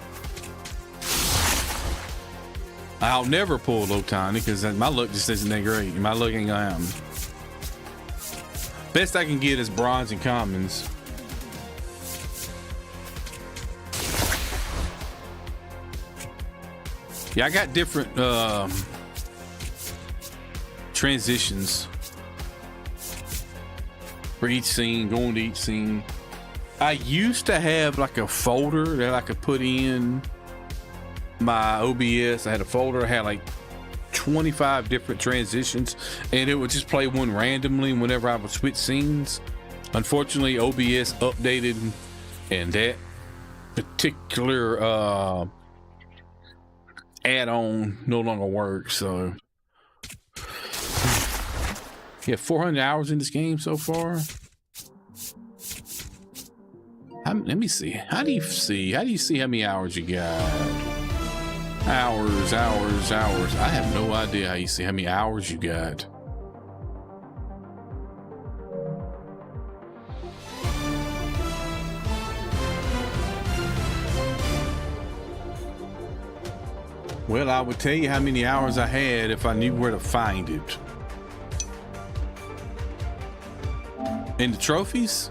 I'll never pull Otani because my luck just isn't that great. My luck ain't gonna happen. Best I can get is bronze and commons. Yeah, I got different transitions for each scene, going to each scene. I used to have like a folder that I could put in my OBS. I had a folder, I had like 25 different transitions, and it would just play one randomly whenever I would switch scenes. Unfortunately, OBS updated, and that particular add-on no longer works. So yeah, 400 hours in this game so far. Let me see. How do you see how many hours you got? Hours. I have no idea how you see how many hours you got. Well, I would tell you how many hours I had if I knew where to find it. In the trophies?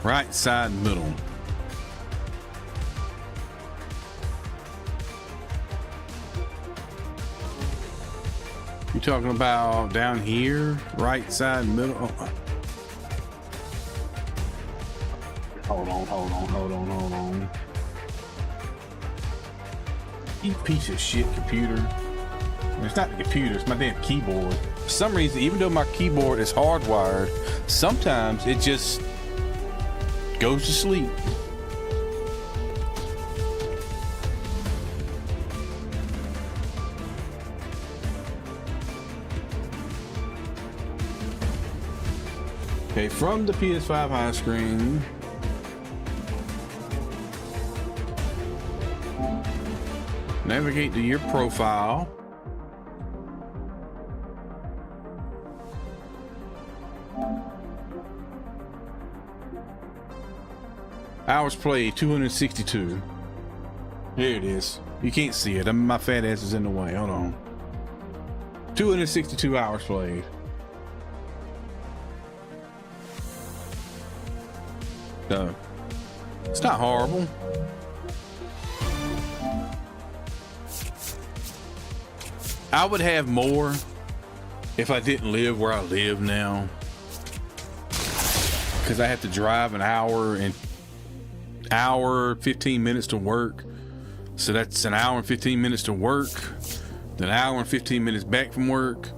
Right side middle. You talking about down here? Right side middle? Oh. Hold on. You piece of shit computer. It's not the computer, it's my damn keyboard. For some reason, even though my keyboard is hardwired, sometimes it just goes to sleep. Okay, from the PS5 high screen, navigate to your profile. Hours played 262. Here it is. You can't see it. My fat ass is in the way. Hold on. 262 hours played. So it's not horrible. I would have more if I didn't live where I live now, because I have to drive an hour 15 minutes to work. So that's an hour and 15 minutes to work, then an hour and 15 minutes back from work.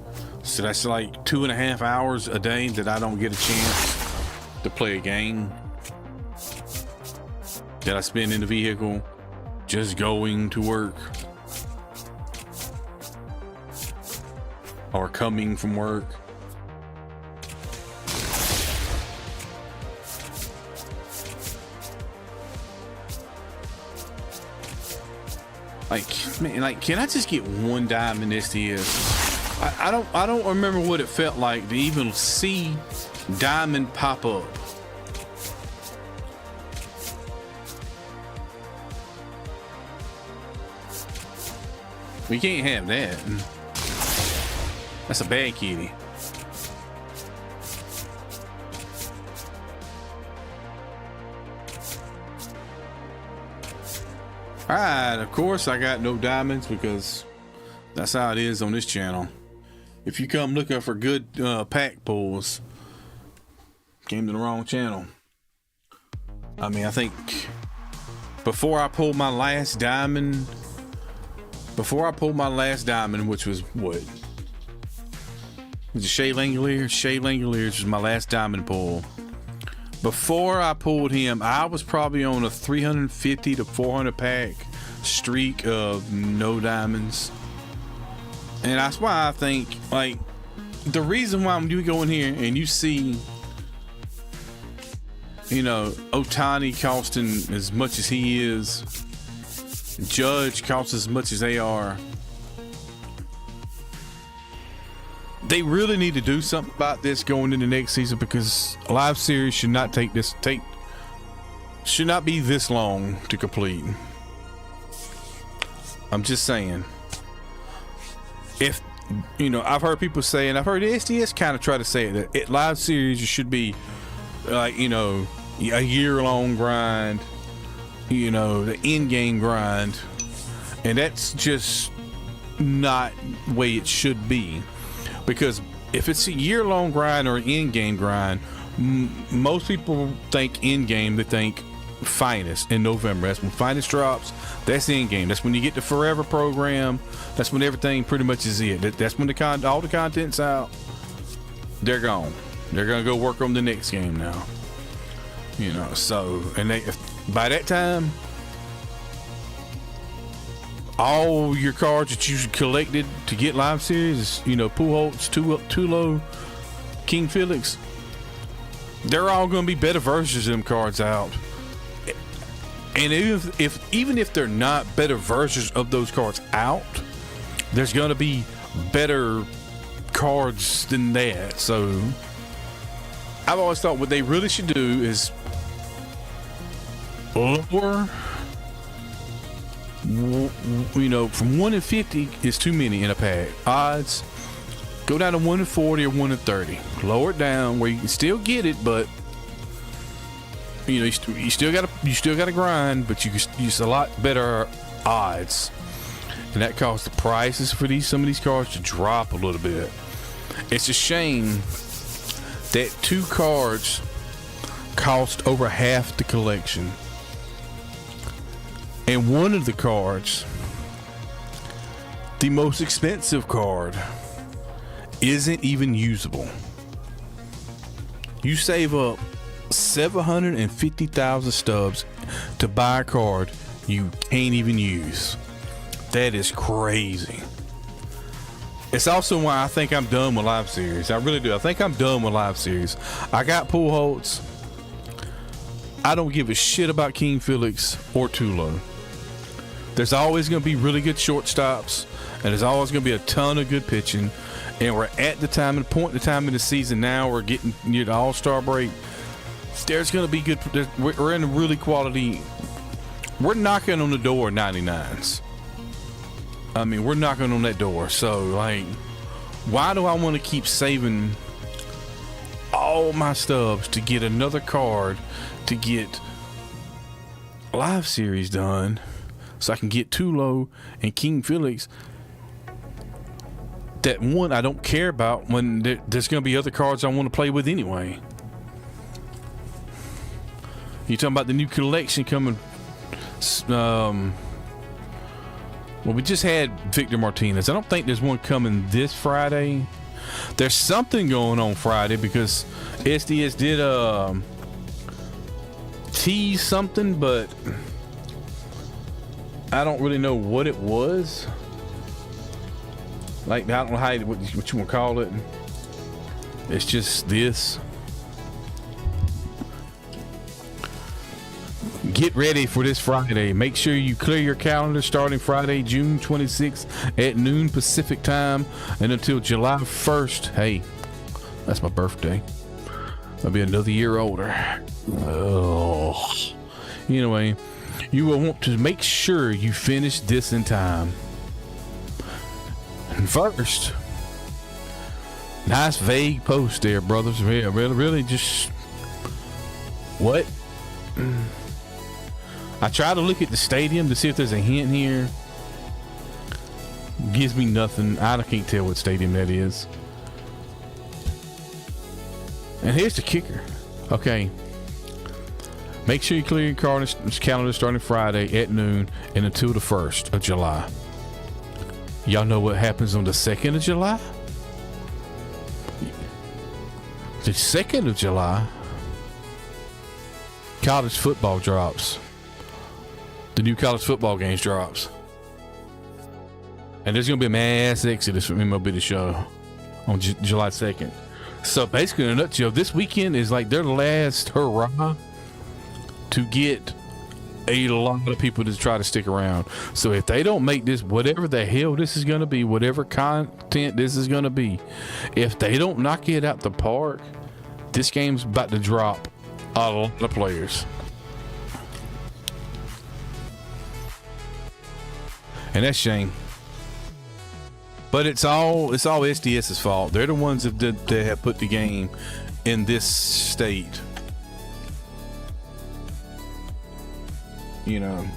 So that's like 2.5 hours a day that I don't get a chance to play a game that I spend in the vehicle just going to work or coming from work. Like, man, like, can I just get one diamond STS? I don't remember what it felt like to even see diamond pop up. We can't have that. That's a bad kitty. Alright, of course I got no diamonds because that's how it is on this channel. If you come looking for good pack pulls, came to the wrong channel. I mean, I think before I pulled my last diamond, which was what? Was it Shea Langoliers? Shea Langoliers was my last diamond pull. Before I pulled him, I was probably on a 350 to 400 pack streak of no diamonds. And that's why I think, like, the reason why you go in here and you see, you know, Otani costing as much as he is, Judge costs as much as they are, they really need to do something about this going into next season, because live series should not be this long to complete. I'm just saying. If, you know, I've heard people say, and I've heard SDS kind of try to say it, that live series should be like, you know, a year-long grind, you know, the in-game grind, and that's just not the way it should be. Because if it's a year-long grind or an in-game grind, most people think in-game, they think Finest in November. That's when Finest drops. That's the end game. That's when you get the Forever program. That's when everything pretty much is it. That's when all the content's out. They're gone. They're gonna go work on the next game now. You know, so by that time, all your cards that you collected to get Live Series, you know, Pujols, Tulo, King Felix, they're all going to be better versions of them cards out. And even if they're not better versions of those cards out, there's going to be better cards than that. So I've always thought what they really should do is lower, you know, from 1 in 50 is too many in a pack. Odds go down to 1 in 40 or 1 in 30. Lower it down where you can still get it, but you know, you still gotta grind, but you use a lot better odds, and that caused the prices for some of these cards to drop a little bit. It's a shame that 2 cards cost over half the collection, and one of the cards, the most expensive card, isn't even usable. You save up 750,000 stubs to buy a card you can't even use. That is crazy. It's also why I think I'm done with Live Series. I really do. I think I'm done with Live Series. I got Pujols. I don't give a shit about King Felix or Tulo. There's always going to be really good shortstops, and there's always going to be a ton of good pitching. And we're at the point in time in the season now. We're getting near the All-Star break. There's going to be good. We're in a really quality. We're knocking on the door of 99s. I mean, we're knocking on that door. So, like, why do I want to keep saving all my stubs to get another card to get Live Series done so I can get Tulo and King Felix? That one I don't care about when there's going to be other cards I want to play with anyway. You talking about the new collection coming? Well, we just had Victor Martinez. I don't think there's one coming this Friday. There's something going on Friday because SDS did tease something, but I don't really know what it was. Like, I don't know what you want to call it. It's just this. Get ready for this Friday. Make sure you clear your calendar starting Friday, June 26th at noon Pacific time and until July 1st. Hey, that's my birthday. I'll be another year older. Oh. Anyway, you will want to make sure you finish this in time. And first, nice vague post there, brothers. Yeah, really just what? I try to look at the stadium to see if there's a hint here. Gives me nothing. I can't tell what stadium that is. And here's the kicker. Okay. Make sure you clear your calendar starting Friday at noon and until the 1st of July. Y'all know what happens on the 2nd of July? The 2nd of July, college football drops. The new college football games drops. And there's going to be a mass exodus from MLB The Show on July 2nd. So basically, in a nutshell, this weekend is like their last hurrah to get a lot of people to try to stick around. So if they don't make this, whatever the hell this is going to be, whatever content this is going to be, if they don't knock it out the park, this game's about to drop a lot of players. And that's a shame. But it's all SDS's fault. They're the ones that have put the game in this state. You know,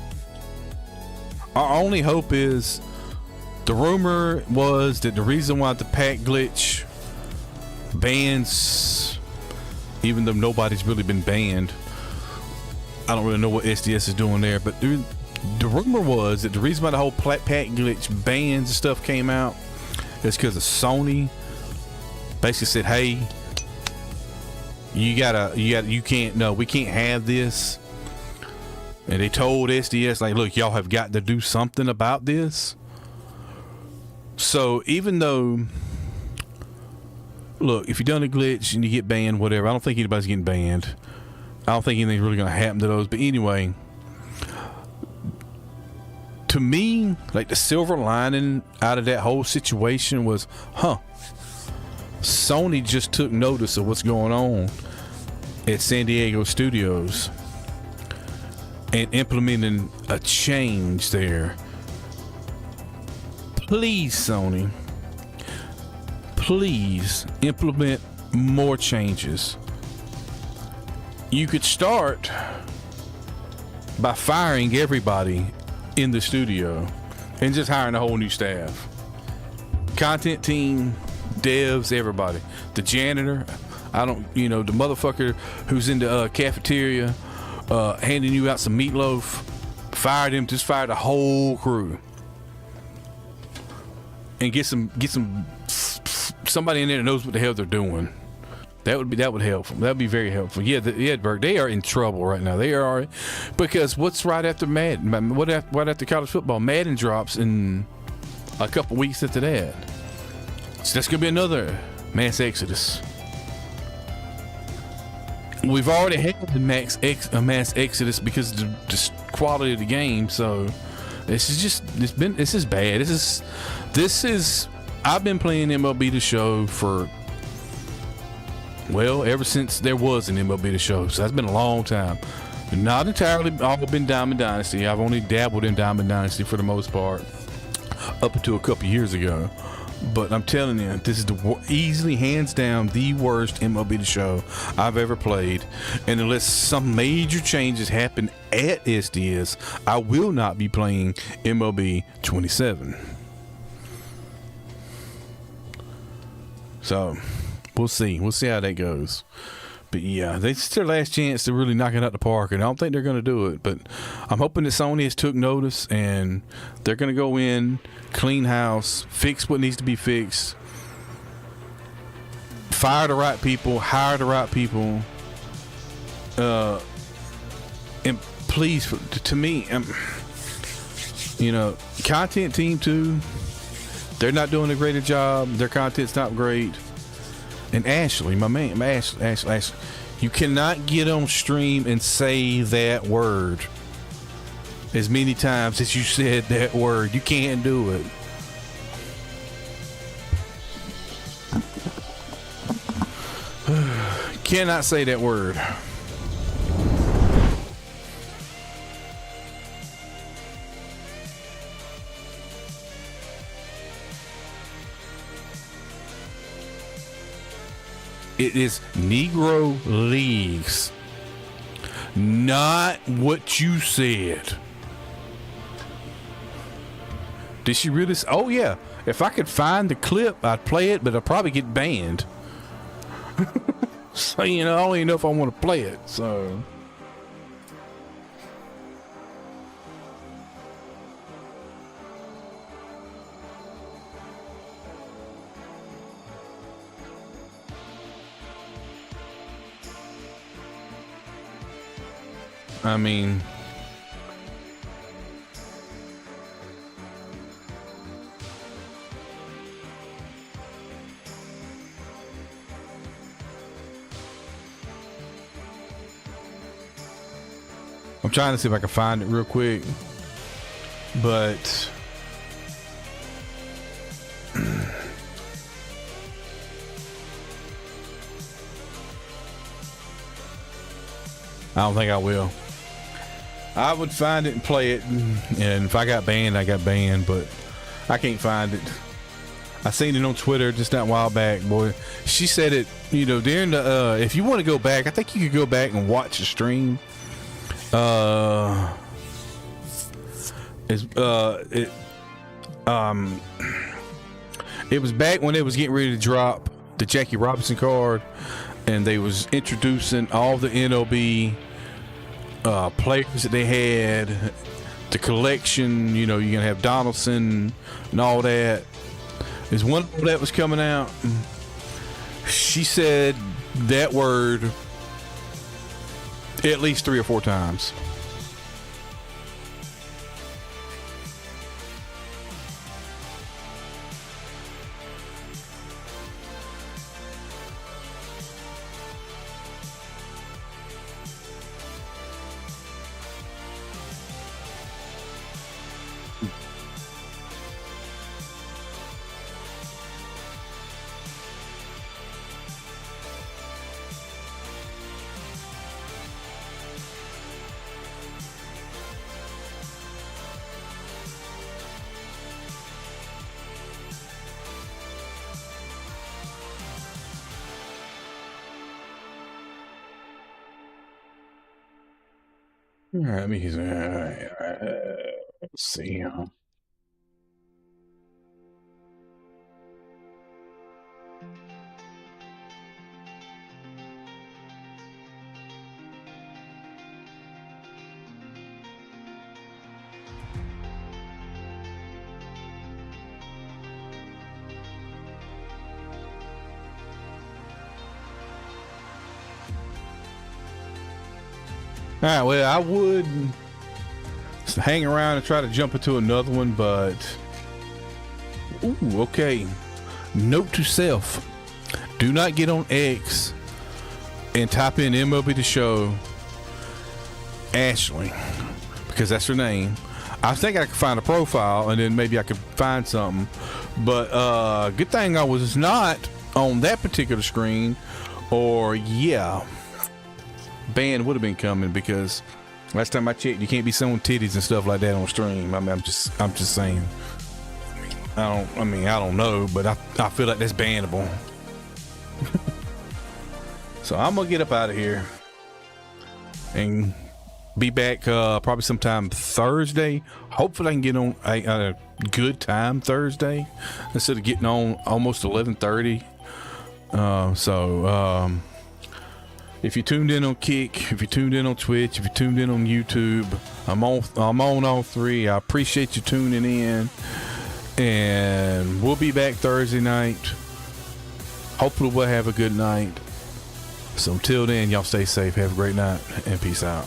our only hope is, the rumor was that the reason why the pack glitch bans, even though nobody's really been banned, I don't really know what SDS is doing there, but the rumor was that the reason why the whole Pat Glitch bans and stuff came out is because of Sony basically said, hey, we can't have this. And they told SDS, like, look, y'all have got to do something about this. So even though, look, if you done a glitch and you get banned, whatever, I don't think anybody's getting banned. I don't think anything's really going to happen to those. But anyway, to me, like, the silver lining out of that whole situation was, Sony just took notice of what's going on at San Diego Studios and implementing a change there. Please, Sony, please implement more changes. You could start by firing everybody in the studio and just hiring a whole new staff. Content team, devs, everybody. The janitor, the motherfucker who's in the cafeteria handing you out some meatloaf, fired him, just fired the whole crew. And get somebody in there that knows what the hell they're doing. That would help them. That would be very helpful. Yeah, Bert, they are in trouble right now. They are, because what's right after Madden? Right after college football? Madden drops in a couple weeks after that. So that's gonna be another mass exodus. We've already had a mass exodus because of the quality of the game. So this is bad. This is. I've been playing MLB The Show for, well, ever since there was an MLB The Show. So that's been a long time. Not entirely all been Diamond Dynasty. I've only dabbled in Diamond Dynasty for the most part, up until a couple years ago. But I'm telling you, this is easily, hands down, the worst MLB The Show I've ever played. And unless some major changes happen at SDS, I will not be playing MLB 27. So we'll see how that goes. But yeah, it's their last chance to really knock it out the park, and I don't think they're going to do it. But I'm hoping that Sony has took notice and they're going to go in, clean house, fix what needs to be fixed, fire the right people, hire the right people, and please, to me, content team too. They're not doing a greater job. Their content's not great. And Ashley, my man, Ashley, you cannot get on stream and say that word as many times as you said that word. You can't do it. Cannot say that word. It is Negro Leagues, not what you said. Did she really? Oh yeah. If I could find the clip, I'd play it, but I'd probably get banned. So I don't even know if I want to play it. So. I mean, I'm trying to see if I can find it real quick, but I don't think I will. I would find it and play it, and if I got banned, I got banned, but I can't find it. I seen it on Twitter just not a while back, boy. She said it, during the, if you want to go back, I think you could go back and watch the stream. It was back when they was getting ready to drop the Jackie Robinson card, and they was introducing all the NLB players that they had, the collection. You know, you're gonna have Donaldson and all that. There's one that was coming out. She said that word at least 3 or 4 times. All right, let me let's see. All right, well, I would hang around and try to jump into another one, but ooh, okay. Note to self: do not get on X and type in MLB The Show Ashley, because that's her name. I think I could find a profile, and then maybe I could find something. But good thing I was not on that particular screen, or yeah. Ban would have been coming, because last time I checked, you can't be showing titties and stuff like that on stream. I mean, I'm just saying. I don't know, but I feel like that's bannable. So I'm gonna get up out of here and be back probably sometime Thursday. Hopefully I can get on a good time Thursday instead of getting on almost 11:30. If you tuned in on Kick, if you tuned in on Twitch, if you tuned in on YouTube, I'm on all 3. I appreciate you tuning in, and we'll be back Thursday night. Hopefully we'll have a good night. So until then, y'all stay safe, have a great night, and peace out.